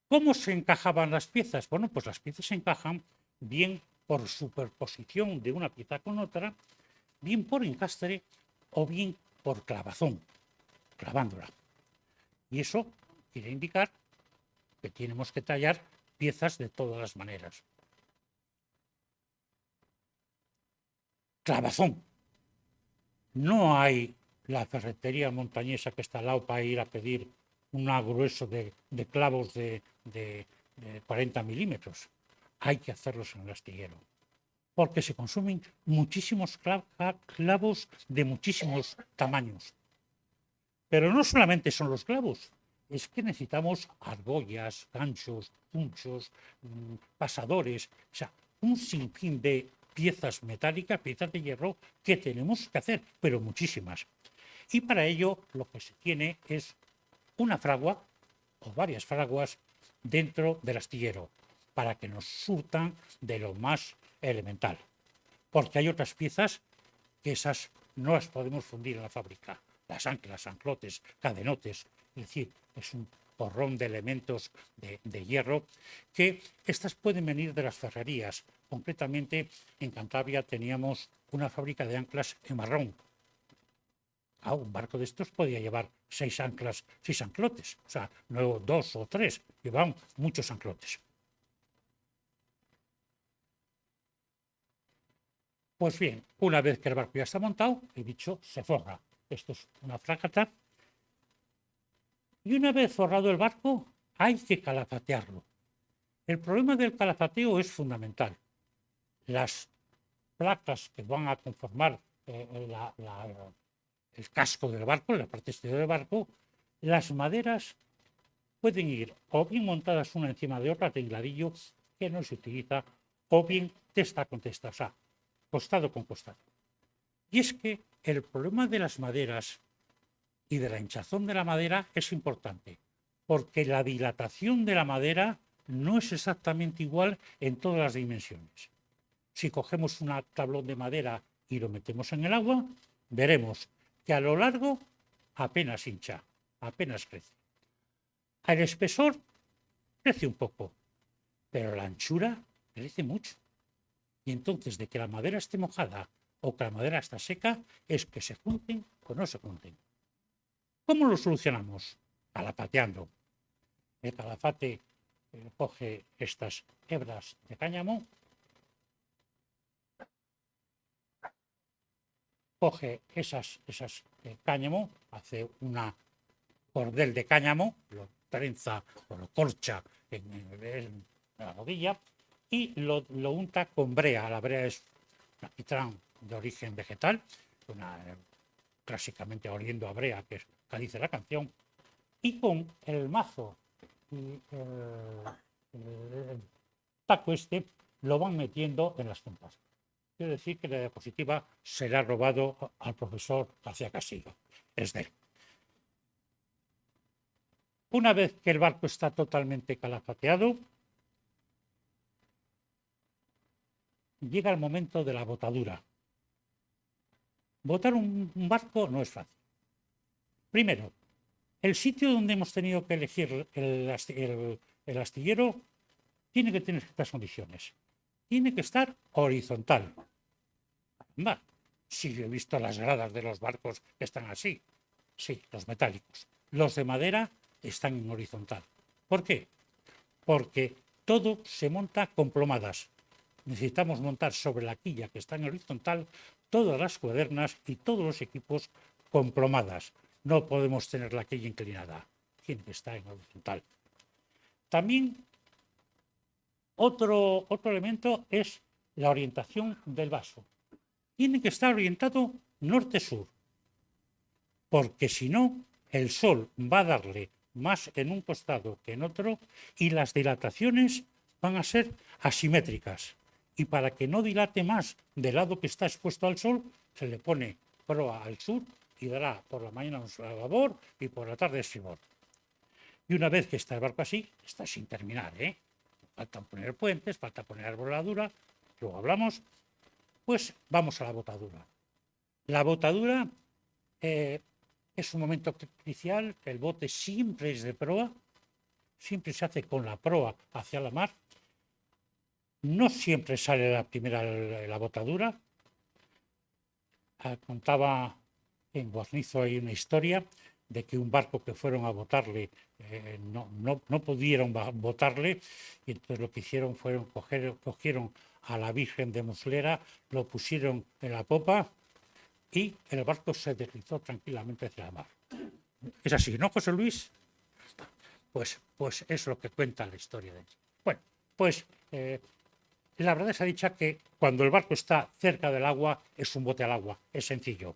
¿Cómo se encajaban las piezas? Bueno, pues las piezas se encajan bien por superposición de una pieza con otra, bien por encastre o bien por clavazón, clavándola. Y eso quiere indicar que tenemos que tallar piezas de todas las maneras. Clavazón. No hay la ferretería montañesa que está al lado para ir a pedir un grueso de clavos de 40 milímetros. Hay que hacerlos en el astillero, porque se consumen muchísimos clavos de muchísimos tamaños. Pero no solamente son los clavos, es que necesitamos argollas, ganchos, punchos, pasadores, o sea, un sinfín de piezas metálicas, piezas de hierro que tenemos que hacer, pero muchísimas. Y para ello lo que se tiene es una fragua o varias fraguas dentro del astillero para que nos surtan de lo más elemental. Porque hay otras piezas que esas no las podemos fundir en la fábrica. Las anclas, anclotes, cadenotes, es decir, es un porrón de elementos de hierro que estas pueden venir de las ferrerías. Concretamente, en Cantabria teníamos una fábrica de anclas en marrón. Un barco de estos podía llevar 6 anclas, 6 anclotes, o sea, no 2 o 3, llevaban muchos anclotes. Pues bien, una vez que el barco ya está montado, el bicho se forra. Esto es una fragata. Y una vez forrado el barco, hay que calafatearlo. El problema del calafateo es fundamental. Las placas que van a conformar el casco del barco, la parte exterior del barco, las maderas pueden ir o bien montadas una encima de otra, tingladillo, que no se utiliza, o bien testa con testa, o sea, costado con costado. Y es que el problema de las maderas y de la hinchazón de la madera es importante, porque la dilatación de la madera no es exactamente igual en todas las dimensiones. Si cogemos un tablón de madera y lo metemos en el agua, veremos que a lo largo apenas hincha, apenas crece. El espesor crece un poco, pero la anchura crece mucho. Y entonces, de que la madera esté mojada o que la madera está seca, es que se junten o no se junten. ¿Cómo lo solucionamos? Calafateando. El calafate coge estas hebras de cáñamo, coge esas cáñamo, hace una cordel de cáñamo, lo trenza o lo corcha en la rodilla y lo unta con brea. La brea es un alquitrán de origen vegetal, clásicamente oliendo a brea, que es que dice la canción, y con el mazo y el taco lo van metiendo en las puntas. Quiero decir que la diapositiva se la ha robado al profesor García Castillo. Es de él. Una vez que el barco está totalmente calafateado, llega el momento de la botadura. Botar un barco no es fácil. Primero, el sitio donde hemos tenido que elegir el astillero tiene que tener ciertas condiciones. Tiene que estar horizontal. mar. Sí, yo he visto las gradas de los barcos que están así. Sí, los metálicos. Los de madera están en horizontal. ¿Por qué? Porque todo se monta con plomadas. Necesitamos montar sobre la quilla que está en horizontal todas las cuadernas y todos los equipos con plomadas. No podemos tener la quilla inclinada. Tiene que estar en horizontal. También otro elemento es la orientación del vaso. Tiene que estar orientado norte-sur, porque si no, el sol va a darle más en un costado que en otro y las dilataciones van a ser asimétricas. Y para que no dilate más del lado que está expuesto al sol, se le pone proa al sur y dará por la mañana a babor y por la tarde estribor. Y una vez que está el barco así, está sin terminar, ¿eh? Falta poner puentes, falta poner arboladura, luego hablamos, pues vamos a la botadura. La botadura es un momento crucial, el bote siempre es de proa, siempre se hace con la proa hacia la mar, no siempre sale la primera la botadura. Contaba en Guarnizo hay una historia de que un barco que fueron a botarle no pudieron botarle y entonces lo que hicieron fueron cogieron a la Virgen de Muslera, lo pusieron en la popa y el barco se deslizó tranquilamente hacia la mar. Es así, ¿no, José Luis? Pues es lo que cuenta la historia de él. Bueno, pues la verdad es dicha que cuando el barco está cerca del agua es un bote al agua, es sencillo.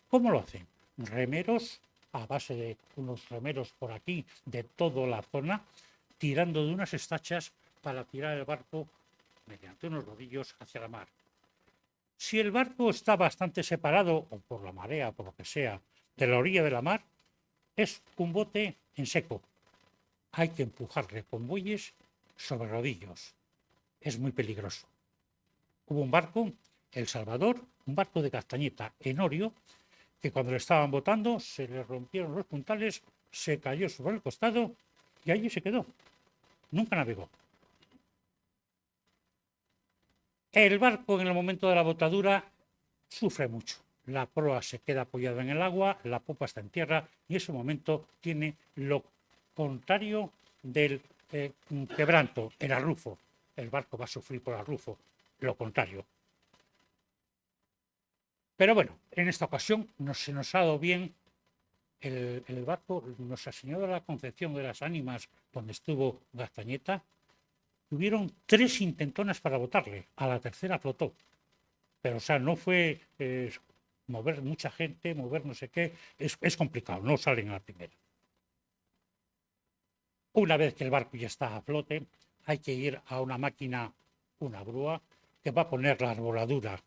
¿Cómo lo hacen? Remeros, a base de unos remeros por aquí, de toda la zona, tirando de unas estachas para tirar el barco mediante unos rodillos hacia la mar. Si el barco está bastante separado, o por la marea, por lo que sea, de la orilla de la mar, es un bote en seco. Hay que empujarle con bueyes sobre rodillos. Es muy peligroso. Hubo un barco, El Salvador, un barco de castañeta en Orio, que cuando le estaban botando se le rompieron los puntales, se cayó sobre el costado y allí se quedó. Nunca navegó. El barco en el momento de la botadura sufre mucho. La proa se queda apoyada en el agua, la popa está en tierra y en ese momento tiene lo contrario del quebranto, el arrufo. El barco va a sufrir por arrufo, lo contrario. Pero bueno, en esta ocasión se nos ha dado bien el barco, Nuestra Señora de la Concepción de las Ánimas, donde estuvo Gaztañeta. Tuvieron 3 intentonas para botarle, a la tercera flotó. Pero, o sea, no fue mover mucha gente, mover no sé qué, es complicado, no salen a la primera. Una vez que el barco ya está a flote, hay que ir a una máquina, una grúa, que va a poner la arboladura.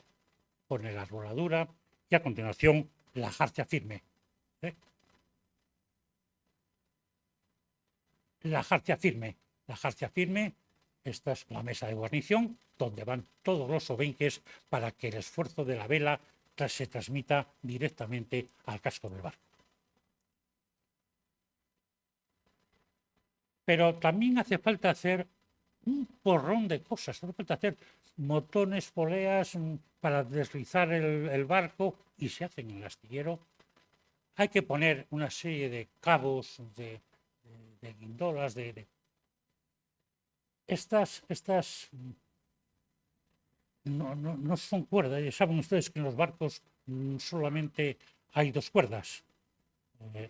Pone la arboladura y a continuación la jarcia firme. La jarcia firme. La jarcia firme, esta es la mesa de guarnición, donde van todos los obenques para que el esfuerzo de la vela se transmita directamente al casco del barco. Pero también hace falta hacer un porrón de cosas. Hace falta hacer motones, poleas para deslizar el barco y se hacen en el astillero. Hay que poner una serie de cabos, de guindolas, Estas no son cuerdas. Ya saben ustedes que en los barcos solamente hay 2 cuerdas.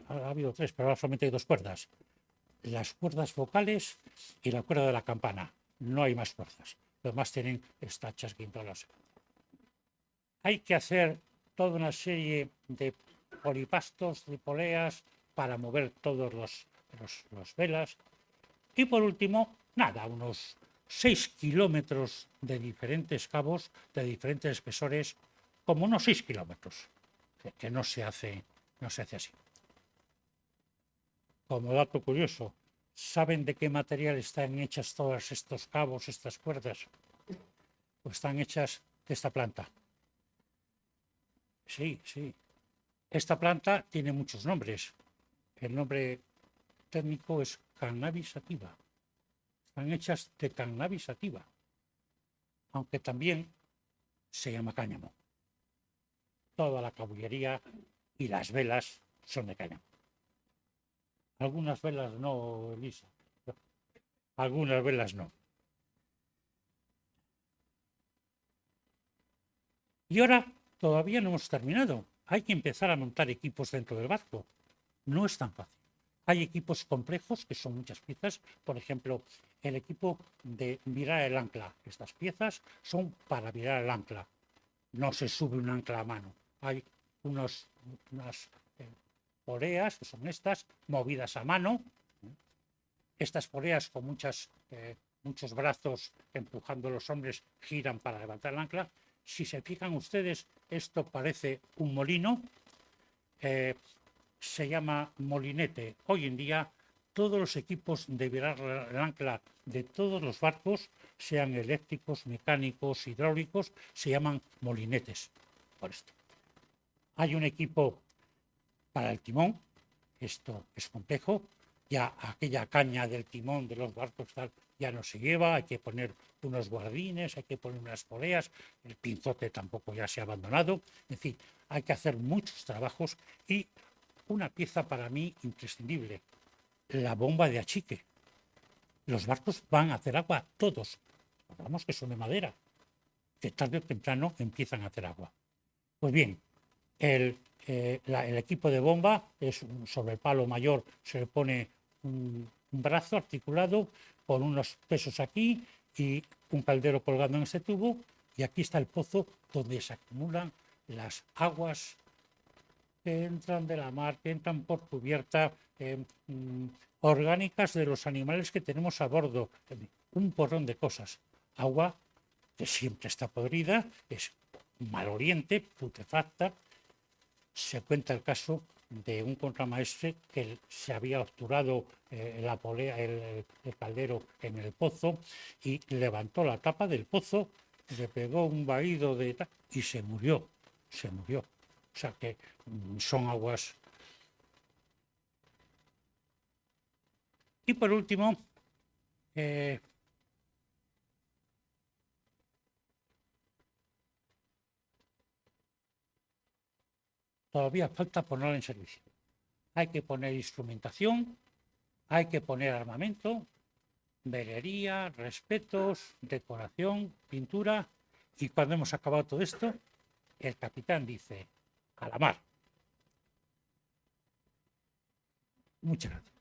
Ha habido 3, pero ahora solamente hay 2 cuerdas. Las cuerdas vocales y la cuerda de la campana. No hay más cuerdas. Los demás tienen estachas, guindolas. Hay que hacer toda una serie de polipastos, de poleas, para mover todos los velas. Y por último, nada, unos 6 kilómetros de diferentes cabos, de diferentes espesores, como unos 6 kilómetros, que no se hace así. Como dato curioso, ¿saben de qué material están hechas todos estos cabos, estas cuerdas? Pues están hechas de esta planta. Sí. Esta planta tiene muchos nombres. El nombre técnico es Cannabis sativa. Están hechas de Cannabis sativa, aunque también se llama cáñamo. toda la caballería y las velas son de cañón. Algunas velas no, Elisa. Algunas velas no. Y ahora todavía no hemos terminado. Hay que empezar a montar equipos dentro del barco. No es tan fácil. Hay equipos complejos, que son muchas piezas. Por ejemplo, el equipo de virar el ancla. Estas piezas son para virar el ancla. No se sube un ancla a mano. Hay unas poleas, que son estas, movidas a mano. Estas poleas con muchos brazos empujando a los hombres giran para levantar el ancla. Si se fijan ustedes, esto parece un molino. Se llama molinete. Hoy en día todos los equipos de virar el ancla de todos los barcos, sean eléctricos, mecánicos, hidráulicos, se llaman molinetes. Por esto. Hay un equipo para el timón. Esto es complejo. Ya aquella caña del timón de los barcos tal, ya no se lleva. Hay que poner unos guardines, hay que poner unas poleas. El pinzote tampoco ya se ha abandonado. En fin, hay que hacer muchos trabajos y una pieza para mí imprescindible, la bomba de achique. Los barcos van a hacer agua, todos. Recordamos que son de madera, que tarde o temprano empiezan a hacer agua. Pues bien, el equipo de bomba es sobre el palo mayor, se le pone un brazo articulado con unos pesos aquí y un caldero colgando en ese tubo, y aquí está el pozo donde se acumulan las aguas que entran de la mar, que entran por cubierta, orgánicas de los animales que tenemos a bordo, un porrón de cosas. Agua que siempre está podrida, es maloliente, putrefacta. Se cuenta el caso de un contramaestre que se había obturado la polea, el caldero en el pozo, y levantó la tapa del pozo, le pegó un vaído y se murió. Se murió. O sea que son aguas. Y por último, todavía falta ponerlo en servicio. Hay que poner instrumentación, hay que poner armamento, velería, respetos, decoración, pintura, y cuando hemos acabado todo esto, el capitán dice: a la mar. Muchas gracias.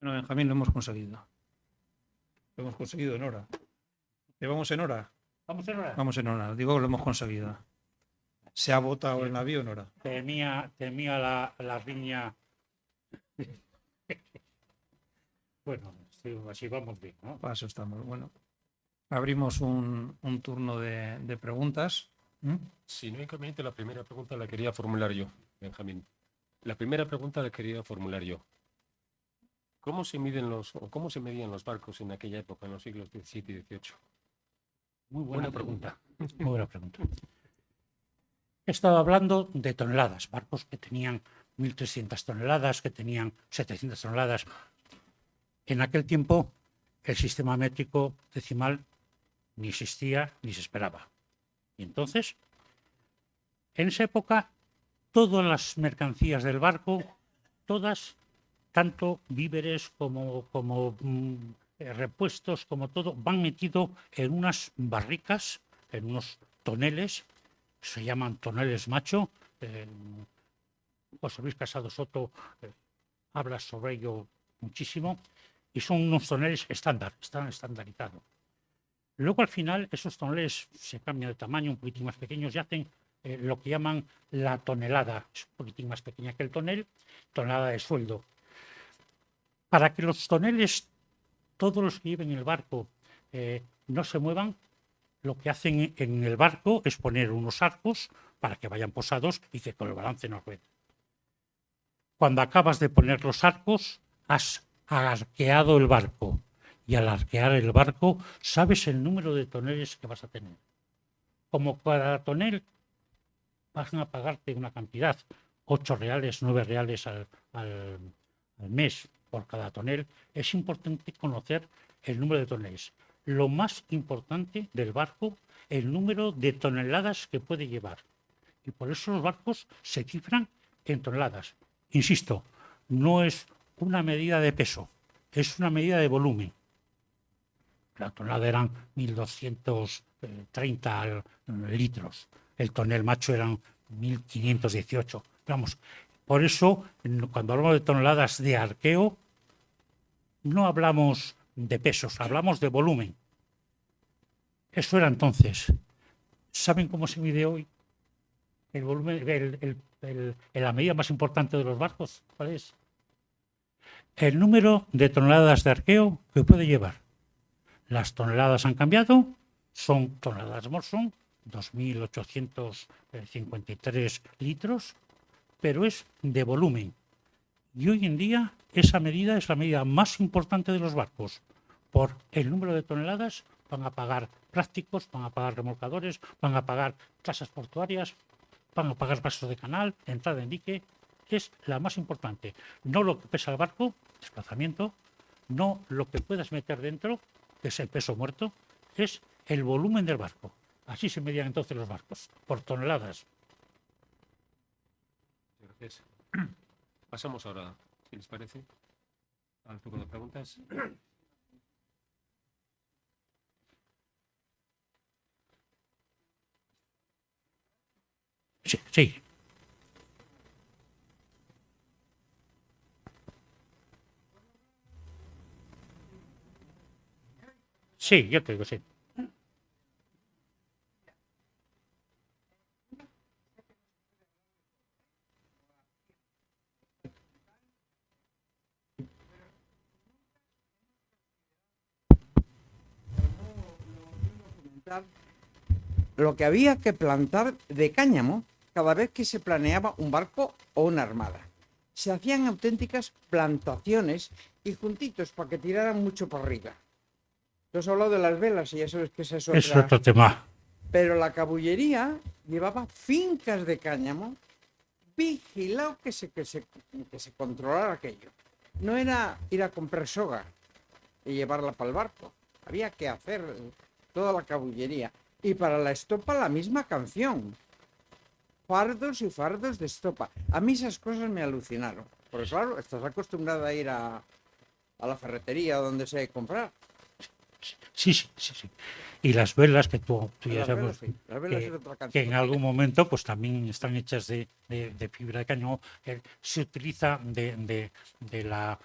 Bueno, Benjamín, lo hemos conseguido. Lo hemos conseguido en hora. ¿Llevamos en hora? Vamos en hora. Vamos en hora. Digo que lo hemos conseguido. Se ha botado el navío en hora. Temía la riña. Bueno, así vamos bien, ¿no? Para eso estamos. Bueno, abrimos un turno de preguntas. Si no hay inconveniente, la primera pregunta la quería formular yo, Benjamín. La primera pregunta la quería formular yo. ¿Cómo se medían los barcos en aquella época, en los siglos XVII y XVIII? Muy Buena pregunta. Muy buena pregunta. He estado hablando de toneladas, barcos que tenían 1.300 toneladas, que tenían 700 toneladas. En aquel tiempo el sistema métrico decimal ni existía ni se esperaba. Y entonces, en esa época, todas las mercancías del barco, todas, tanto víveres como repuestos, como todo, van metido en unas barricas, en unos toneles, se llaman toneles macho. José Luis Casado Soto habla sobre ello muchísimo, y son unos toneles estándar, están estandarizados. Luego al final esos toneles se cambian de tamaño, un poquitín más pequeños, y hacen lo que llaman la tonelada, es un poquitín más pequeña que el tonel, tonelada de sueldo. Para que los toneles, todos los que lleven el barco, no se muevan, lo que hacen en el barco es poner unos arcos para que vayan posados y que con el balance no rueden. Cuando acabas de poner los arcos, has arqueado el barco. Y al arquear el barco, sabes el número de toneles que vas a tener. Como cada tonel van a pagarte una cantidad, 8 reales, 9 reales al mes por cada tonel, es importante conocer el número de toneles. Lo más importante del barco, el número de toneladas que puede llevar. Y por eso los barcos se cifran en toneladas. Insisto, no es una medida de peso, es una medida de volumen. La tonelada eran 1.230 litros. El tonel macho eran 1.518. Vamos, por eso, cuando hablamos de toneladas de arqueo, no hablamos de pesos, hablamos de volumen. Eso era entonces. ¿Saben cómo se mide hoy el volumen, la medida más importante de los barcos? ¿Cuál es? El número de toneladas de arqueo que puede llevar. Las toneladas han cambiado, son toneladas Morson, 2.853 litros, pero es de volumen. Y hoy en día esa medida es la medida más importante de los barcos. Por el número de toneladas van a pagar plásticos, van a pagar remolcadores, van a pagar tasas portuarias, van a pagar pasos de canal, entrada en dique. Es la más importante. No lo que pesa el barco, desplazamiento, no lo que puedas meter dentro, que es el peso muerto, es el volumen del barco. Así se medían entonces los barcos, por toneladas. Gracias. Pasamos ahora, si les parece, al turno de preguntas. Sí, sí. Sí, yo te digo, sí. Lo que había que plantar de cáñamo cada vez que se planeaba un barco o una armada. Se hacían auténticas plantaciones y juntitos para que tiraran mucho para arriba. Os he hablado de las velas y ya sabes que esa es otra. Es otro tema. Pero la cabullería llevaba fincas de cáñamo, vigilado que se controlara aquello. No era ir a comprar soga y llevarla para el barco. Había que hacer toda la cabullería. Y para la estopa la misma canción. Fardos y fardos de estopa. A mí esas cosas me alucinaron. Porque claro, estás acostumbrada a ir a la ferretería donde se hay que comprar. Sí. Y las velas que tú ya Las sabes velas, sí. Las velas es otra que canción. en algún momento pues también están hechas de fibra de cáñamo. Se utiliza de la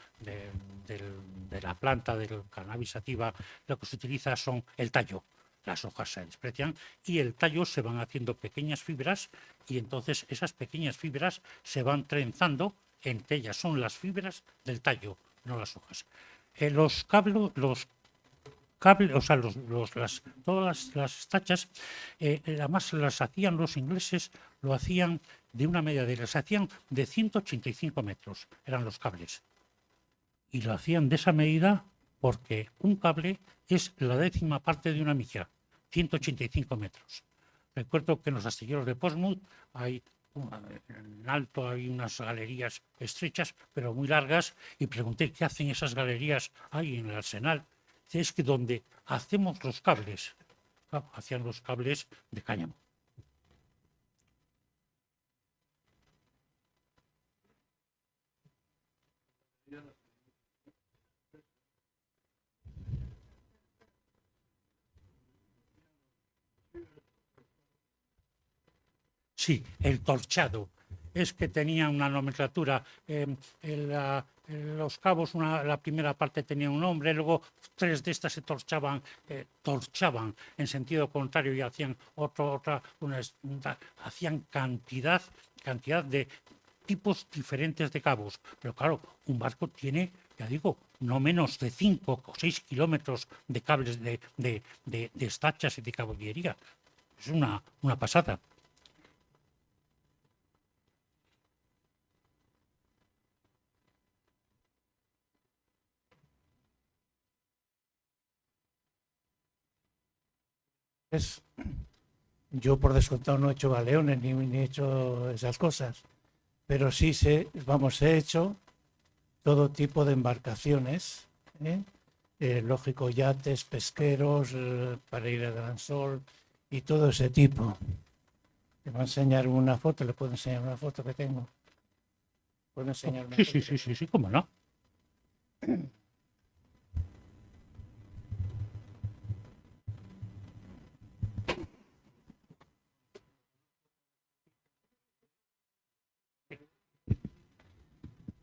planta del cannabis sativa, lo que se utiliza son el tallo. Las hojas se desprecian y el tallo se van haciendo pequeñas fibras y entonces esas pequeñas fibras se van trenzando, entre ellas son las fibras del tallo, no las hojas. Los cables, o sea, todas las tachas, además las hacían los ingleses, lo hacían de una media las hacían de 185 metros, eran los cables. Y lo hacían de esa medida porque un cable es la 10ª parte de una milla, 185 metros. Recuerdo que en los astilleros de Portsmouth en alto hay unas galerías estrechas, pero muy largas, y pregunté qué hacen esas galerías ahí en el arsenal. Es que donde hacemos los cables, hacían los cables de cáñamo. Sí, el torchado. Es que tenía una nomenclatura. Los cabos, la primera parte tenía un nombre, luego 3 de estas se torchaban en sentido contrario y hacían hacían cantidad de tipos diferentes de cabos. Pero claro, un barco tiene, ya digo, no menos de 5 o 6 kilómetros de cables de estachas y de caballería. Es una pasada. Yo por descontado no he hecho galeones ni he hecho esas cosas, pero sí he hecho todo tipo de embarcaciones, ¿eh? Lógico, yates, pesqueros, para ir al Gran Sol y todo ese tipo. Le voy a enseñar una foto, le puedo enseñar una foto que tengo. ¿Puedo enseñar una foto? Sí, cómo no.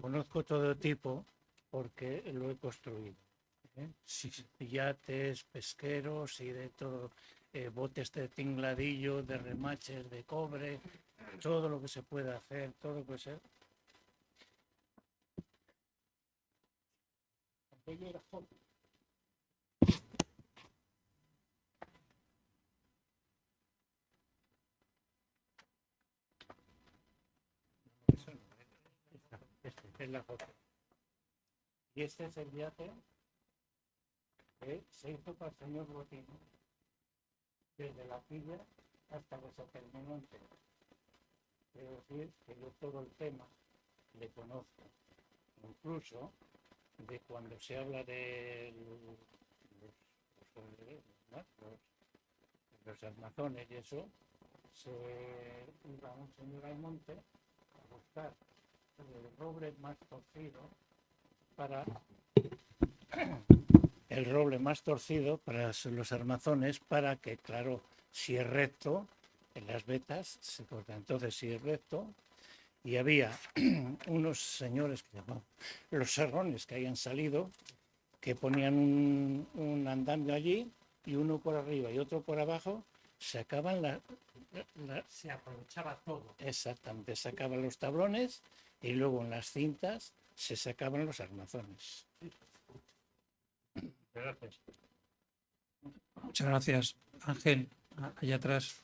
Conozco todo tipo porque lo he construido. Sí, yates, pesqueros y de todo, botes de tingladillo, de remaches de cobre, todo lo que se puede hacer, todo lo que se... Esta es la foto. Y este es el yate que se hizo para el señor Botín, desde la quilla hasta que se terminó entero. Quiero decir que yo todo el tema le conozco, incluso de cuando se habla de los armazones y eso, se iba un señor al monte a buscar el roble más torcido para los armazones, para que, claro, si es recto, en las vetas se corta. Entonces, si es recto, y había unos señores que llamaban los serrones que habían salido, que ponían un andamio allí y uno por arriba y otro por abajo, sacaban Se aprovechaba todo. exactamente, sacaban los tablones y luego en las cintas se sacaban los armazones. Gracias. Muchas gracias. Ángel, allá atrás.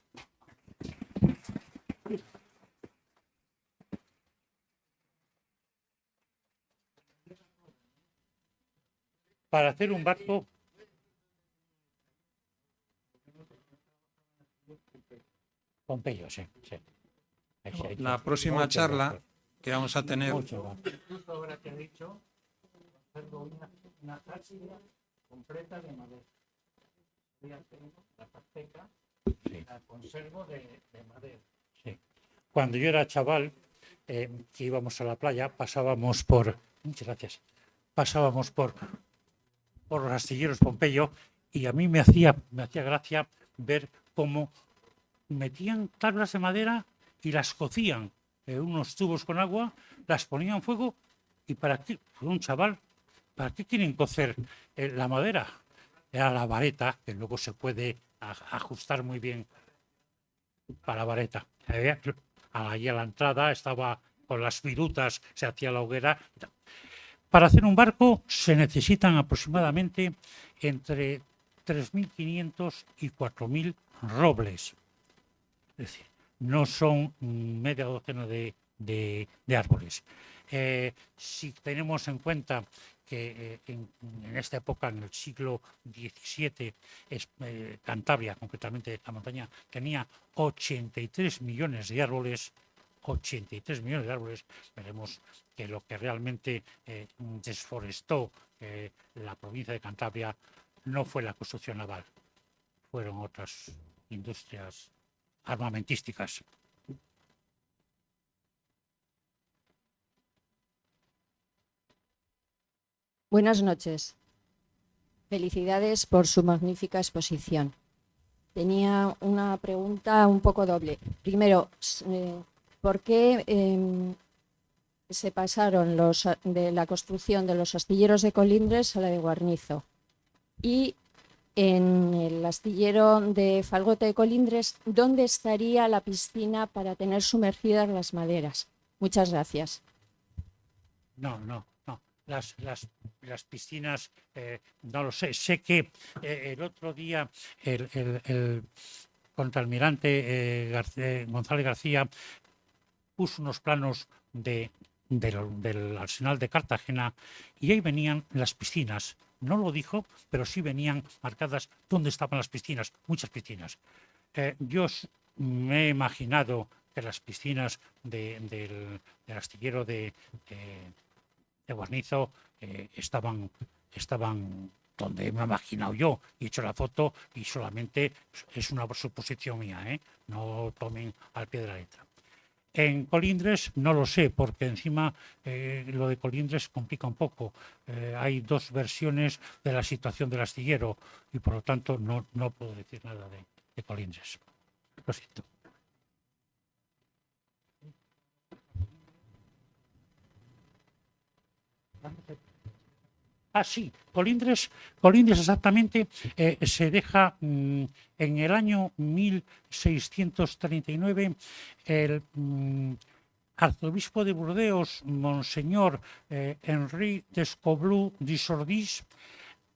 Para hacer un barco, Pompeyo, sí. Ahí se ha hecho La próxima muchos charla barcos, que vamos a tener muchos barcos. Justo ahora que he dicho, conservo una cápsula completa de madera. Ya tengo la pateca, Sí. la conservo de madera. Sí. Cuando yo era chaval, que íbamos a la playa, pasábamos por... Muchas gracias. Pasábamos por los astilleros Pompeyo y a mí me hacía gracia ver cómo metían tablas de madera y las cocían en unos tubos con agua, las ponían fuego y ¿para qué? Un chaval, ¿para qué quieren cocer la madera? Era la vareta, que luego se puede ajustar muy bien para la vareta. Allí a la entrada estaba con las virutas, se hacía la hoguera. Para hacer un barco se necesitan aproximadamente entre 3.500 y 4.000 robles. Es decir, no son media docena de árboles. Si tenemos en cuenta que en esta época, en el siglo XVII, Cantabria, concretamente la montaña, tenía 83 millones de árboles, 83 millones de árboles, veremos que lo que realmente desforestó la provincia de Cantabria no fue la construcción naval, fueron otras industrias armamentísticas. Buenas noches. Felicidades por su magnífica exposición. Tenía una pregunta un poco doble. Primero, ¿por qué se pasaron de la construcción de los astilleros de Colindres a la de Guarnizo? Y en el astillero de Falgote de Colindres, ¿dónde estaría la piscina para tener sumergidas las maderas? Muchas gracias. No. las piscinas, no lo sé. Sé que el otro día el contraalmirante González García puso unos planos del Arsenal de Cartagena y ahí venían las piscinas. No lo dijo, pero sí venían marcadas dónde estaban las piscinas, muchas piscinas. Me he imaginado que las piscinas del astillero de Guarnizo estaban donde me he imaginado yo, y he hecho la foto y solamente es una suposición mía, no tomen al pie de la letra. En Colindres no lo sé, porque encima lo de Colindres complica un poco. Hay dos versiones de la situación del astillero y por lo tanto no puedo decir nada de Colindres. Lo siento. Sí, Colindres exactamente se deja en el año 1639 el arzobispo de Burdeos, Monseñor Henri d'Escoblou d'Isordis,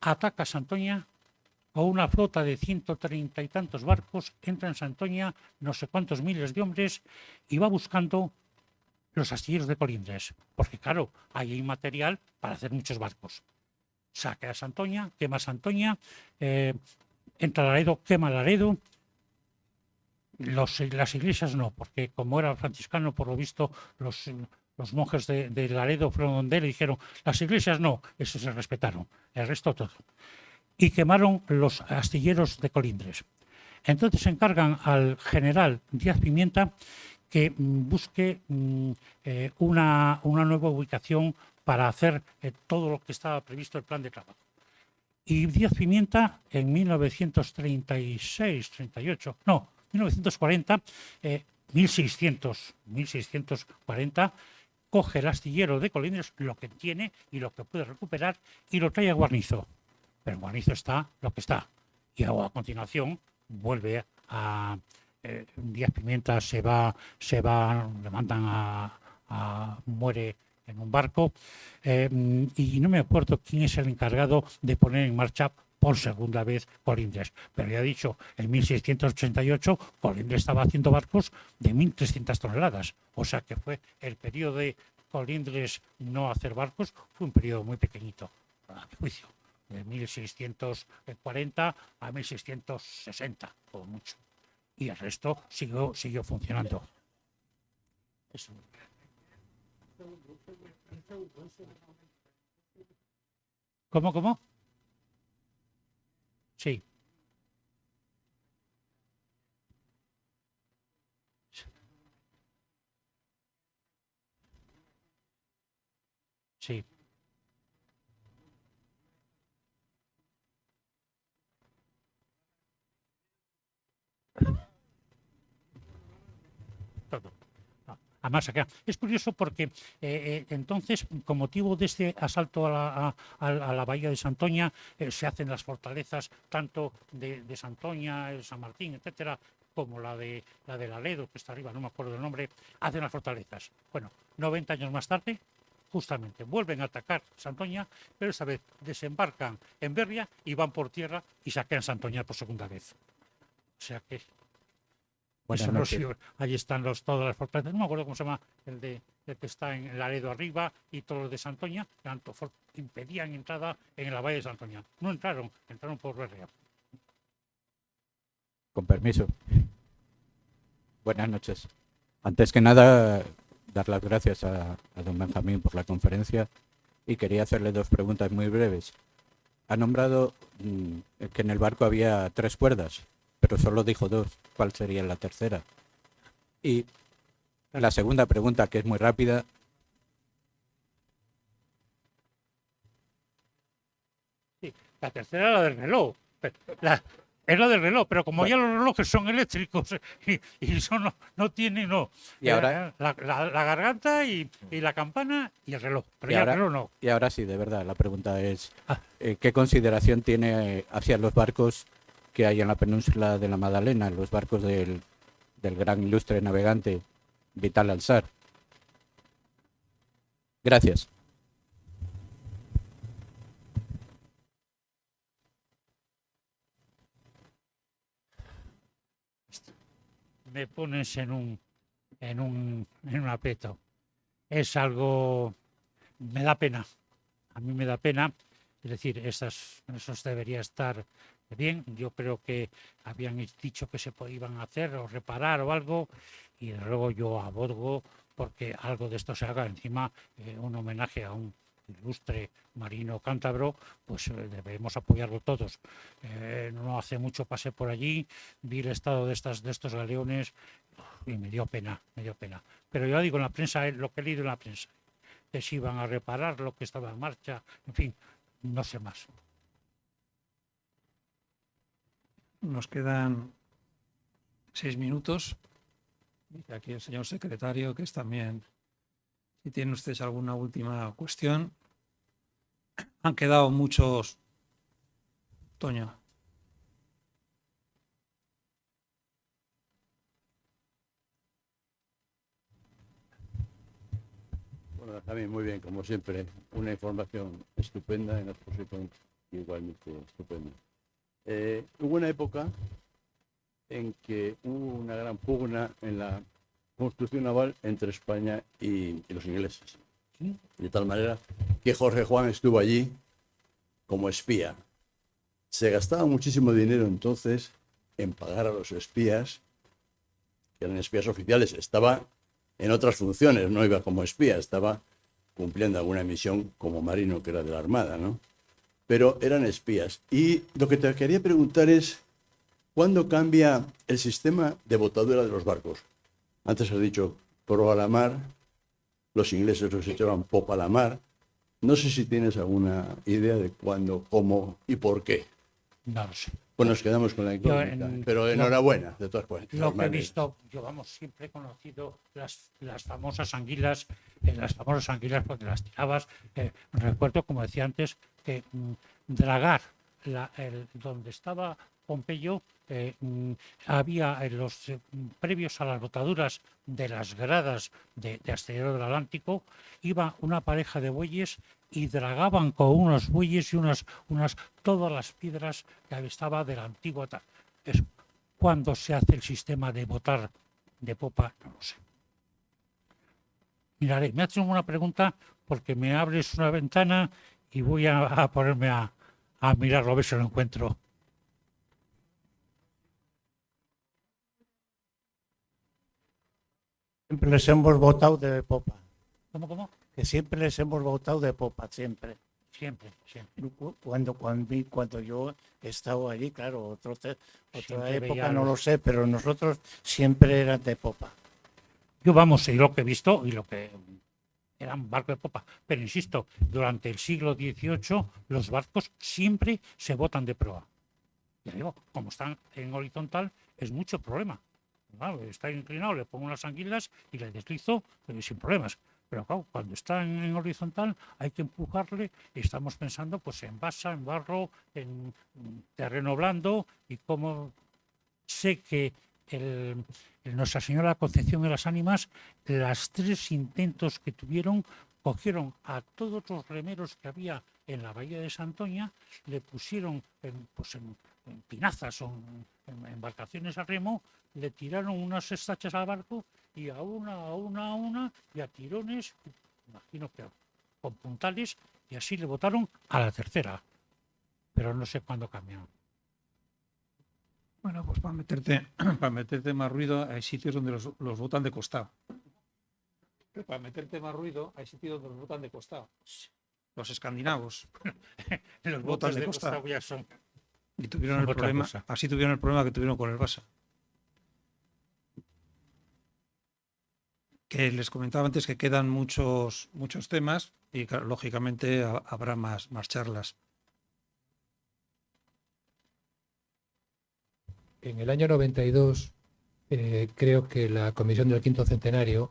ataca Santoña con una flota de 130 y tantos barcos, entra en Santoña, no sé cuántos miles de hombres, y va buscando los astilleros de Colindres, porque claro, ahí hay material para hacer muchos barcos. Saca a Santoña, quema Santoña, entra a Laredo, quema Laredo. Las iglesias no, porque como era franciscano, por lo visto, los monjes de Laredo fueron donde él y dijeron, las iglesias no, eso se respetaron, el resto todo. Y quemaron los astilleros de Colindres. Entonces encargan al general Díaz Pimienta que busque una nueva ubicación para hacer todo lo que estaba previsto el plan de trabajo. Y Díaz Pimienta en 1940, coge el astillero de Colindres, lo que tiene y lo que puede recuperar, y lo trae a Guarnizo. Pero en Guarnizo está lo que está. Y a continuación vuelve a... Díaz Pimienta se va, le mandan muere en un barco, y no me acuerdo quién es el encargado de poner en marcha por segunda vez Colindres. Pero ya he dicho, en 1688 Colindres estaba haciendo barcos de 1.300 toneladas. O sea que fue el periodo de Colindres no hacer barcos, fue un periodo muy pequeñito, a mi juicio, de 1640 a 1660, como mucho. Y el resto siguió funcionando. Eso. ¿Cómo? Sí. Sí. Todo. Además, acá es curioso porque entonces, con motivo de este asalto a la bahía de Santoña, se hacen las fortalezas tanto de Santoña, San Martín, etcétera, como la de Laredo, que está arriba, no me acuerdo el nombre, hacen las fortalezas. Bueno, 90 años más tarde, justamente vuelven a atacar Santoña, pero esta vez desembarcan en Berria y van por tierra y saquean Santoña por segunda vez. O sea que... Allí están todas las fortalezas. No me acuerdo cómo se llama el que está en Laredo arriba y todos los de Santoña, tanto impedían entrada en la bahía de Santoña. No entraron por Berria. Con permiso. Buenas noches. Antes que nada, dar las gracias a don Benjamín por la conferencia y quería hacerle dos preguntas muy breves. Ha nombrado que en el barco había 3 cuerdas, pero solo dijo 2. ¿Cuál sería la tercera? Y la segunda pregunta, que es muy rápida. Sí, la tercera es la del reloj. Es la del reloj, pero como ya los relojes son eléctricos y eso no tiene, no. Y ahora la garganta y la campana y el reloj, pero ya el reloj no. Y ahora sí, de verdad, la pregunta es, ¿qué consideración tiene hacia los barcos que hay en la península de la Magdalena, los barcos del gran ilustre navegante Vital Alzar? Gracias. me pones en un aprieto. Es algo, me da pena, a mí me da pena, es decir, eso debería estar bien. Yo creo que habían dicho que se iban a hacer o reparar o algo, y desde luego yo abogo porque algo de esto se haga. Encima, un homenaje a un ilustre marino cántabro, pues debemos apoyarlo todos. No hace mucho pasé por allí, vi el estado de estos galeones y me dio pena. Pero yo digo, en la prensa, lo que he leído en la prensa, que se iban a reparar lo que estaba en marcha, en fin, no sé más. Nos quedan 6 minutos. Y aquí el señor secretario, que es también, si tienen ustedes alguna última cuestión. Han quedado muchos. Toño. Bueno, también muy bien, como siempre, una información estupenda, en la exposición igualmente estupenda. Hubo una época en que hubo una gran pugna en la construcción naval entre España y los ingleses. De tal manera que Jorge Juan estuvo allí como espía. Se gastaba muchísimo dinero entonces en pagar a los espías, que eran espías oficiales. Estaba en otras funciones, no iba como espía, estaba cumpliendo alguna misión como marino, que era de la Armada, ¿no? Pero eran espías. Y lo que te quería preguntar es, ¿cuándo cambia el sistema de botadura de los barcos? Antes has dicho proa a la mar, los ingleses los echaban popa a la mar. No sé si tienes alguna idea de cuándo, cómo y por qué. No lo sé. Pues nos quedamos con la incógnita, pero enhorabuena, de todas maneras. Lo que he visto, yo siempre he conocido las famosas anguilas, porque las tirabas. Recuerdo, como decía antes, que dragar donde estaba Pompeyo, había en los previos a las botaduras de las gradas de Astillero del Atlántico, iba una pareja de bueyes y dragaban con unos bueyes y todas las piedras que estaba de la antigua. Eso. ¿Cuándo se hace el sistema de botar de popa? No lo sé. Miraré, me ha hecho una pregunta porque me abres una ventana y voy a ponerme a mirarlo, a ver si lo encuentro. Siempre les hemos votado de popa. ¿Cómo? Que siempre les hemos votado de popa, siempre. Siempre. Cuando yo he estado allí, claro, otra Siempre época veía no los- lo sé, pero nosotros siempre eran de popa. Yo vamos, y lo que he visto y lo que eran barcos de popa. Pero insisto, durante el siglo XVIII los barcos siempre se botan de proa. Ya digo, como están en horizontal, es mucho problema. Claro, está inclinado, le pongo unas anguilas y le deslizo sin problemas. Pero claro, cuando está en horizontal hay que empujarle y estamos pensando pues en basa, en barro, en terreno blando. Y como sé que el Nuestra Señora Concepción de las Ánimas, las 3 intentos que tuvieron, cogieron a todos los remeros que había en la bahía de Santoña, le pusieron en pinazas o en embarcaciones a remo, le tiraron unas estachas al barco y a una, y a tirones, imagino que con puntales, y así le botaron a la tercera. Pero no sé cuándo cambiaron. Bueno, pues para meterte más ruido, hay sitios donde los botan de costado. Para meterte más ruido, hay sitios donde los botan de costado. Los escandinavos. Los Botas botes de de costado. costado ya son. Y tuvieron Son el otra problema, cosa. así tuvieron el problema que tuvieron con el Basa. Que les comentaba antes que quedan muchos temas y claro, lógicamente habrá más charlas. En el año 92, creo que la Comisión del Quinto Centenario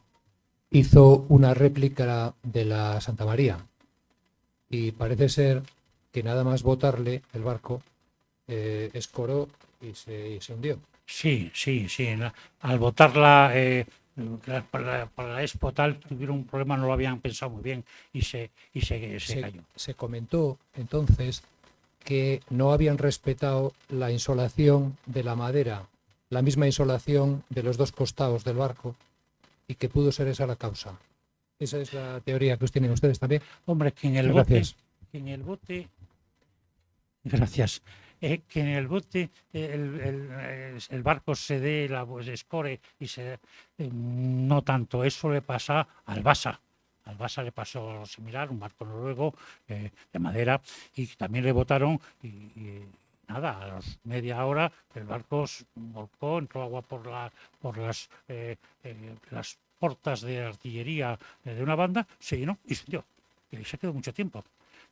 hizo una réplica de la Santa María. Y parece ser que nada más botarle el barco, escoró y se hundió. Sí. Al botarla para la Expo tal, tuvieron un problema, no lo habían pensado muy bien y se cayó. Se comentó entonces que no habían respetado la insolación de la madera la misma insolación de los dos costados del barco y que pudo ser esa la causa. Esa es la teoría que tienen ustedes también. Hombre, que en el Muchas bote, gracias. que en el bote, gracias, que en el bote el barco se dé la escore y se no tanto. Eso le pasa al Vasa. Al Vasa le pasó similar, un barco noruego de madera, y también le botaron y nada, a los media hora el barco volcó, entró agua por las portas de artillería de una banda, se llenó y se hundió. Y ahí se quedó mucho tiempo.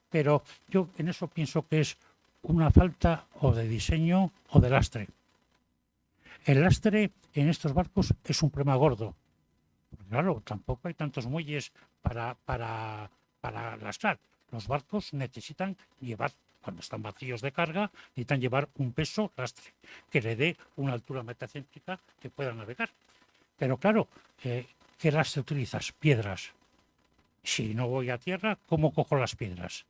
Pero yo en eso pienso que es una falta o de diseño o de lastre. El lastre en estos barcos es un problema gordo. Claro, tampoco hay tantos muelles para lastrar. Los barcos necesitan llevar, cuando están vacíos de carga, necesitan llevar un peso lastre que le dé una altura metacéntrica que pueda navegar. Pero claro, ¿qué lastre utilizas? Piedras. Si no voy a tierra, ¿cómo cojo las piedras?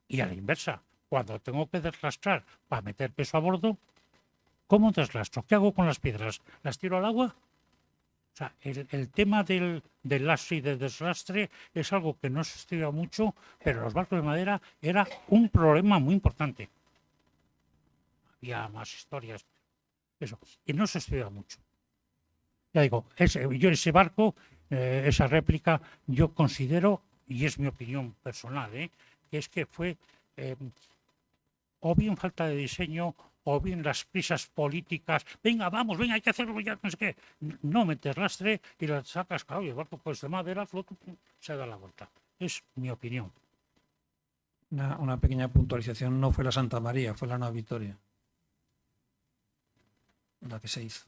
Y a la inversa, cuando tengo que deslastrar para meter peso a bordo, ¿cómo deslastro? ¿Qué hago con las piedras? ¿Las tiro al agua? O sea, el tema del lastre y del deslastre es algo que no se estudia mucho, pero en los barcos de madera era un problema muy importante. Había más historias, eso, y no se estudia mucho. Ya digo, yo ese barco, esa réplica, yo considero, y es mi opinión personal, que es que fue o bien falta de diseño, o bien las prisas políticas. Venga, vamos, venga, hay que hacerlo ya, no sé qué. No metes lastre y la sacas, claro, y el barco pues de madera, flota, se da la vuelta. Es mi opinión. Una pequeña puntualización, no fue la Santa María, fue la Nueva Victoria la que se hizo.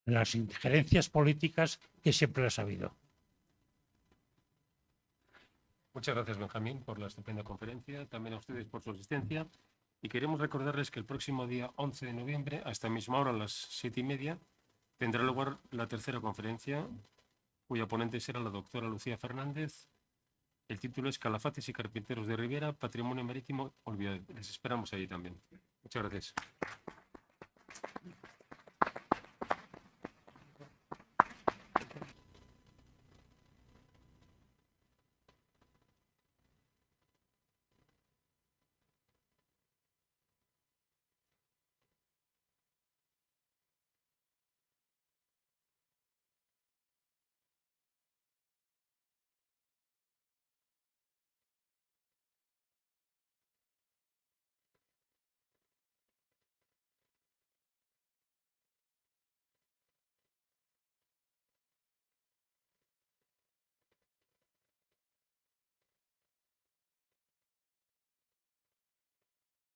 Las injerencias políticas que siempre las ha habido. Muchas gracias, Benjamín, por la estupenda conferencia, también a ustedes por su asistencia. Y queremos recordarles que el próximo día 11 de noviembre, a esta misma hora, a las 7:30, tendrá lugar la tercera conferencia, cuya ponente será la doctora Lucía Fernández. El título es Calafates y carpinteros de Ribera, Patrimonio Marítimo Olvidado. Les esperamos ahí también. Muchas gracias.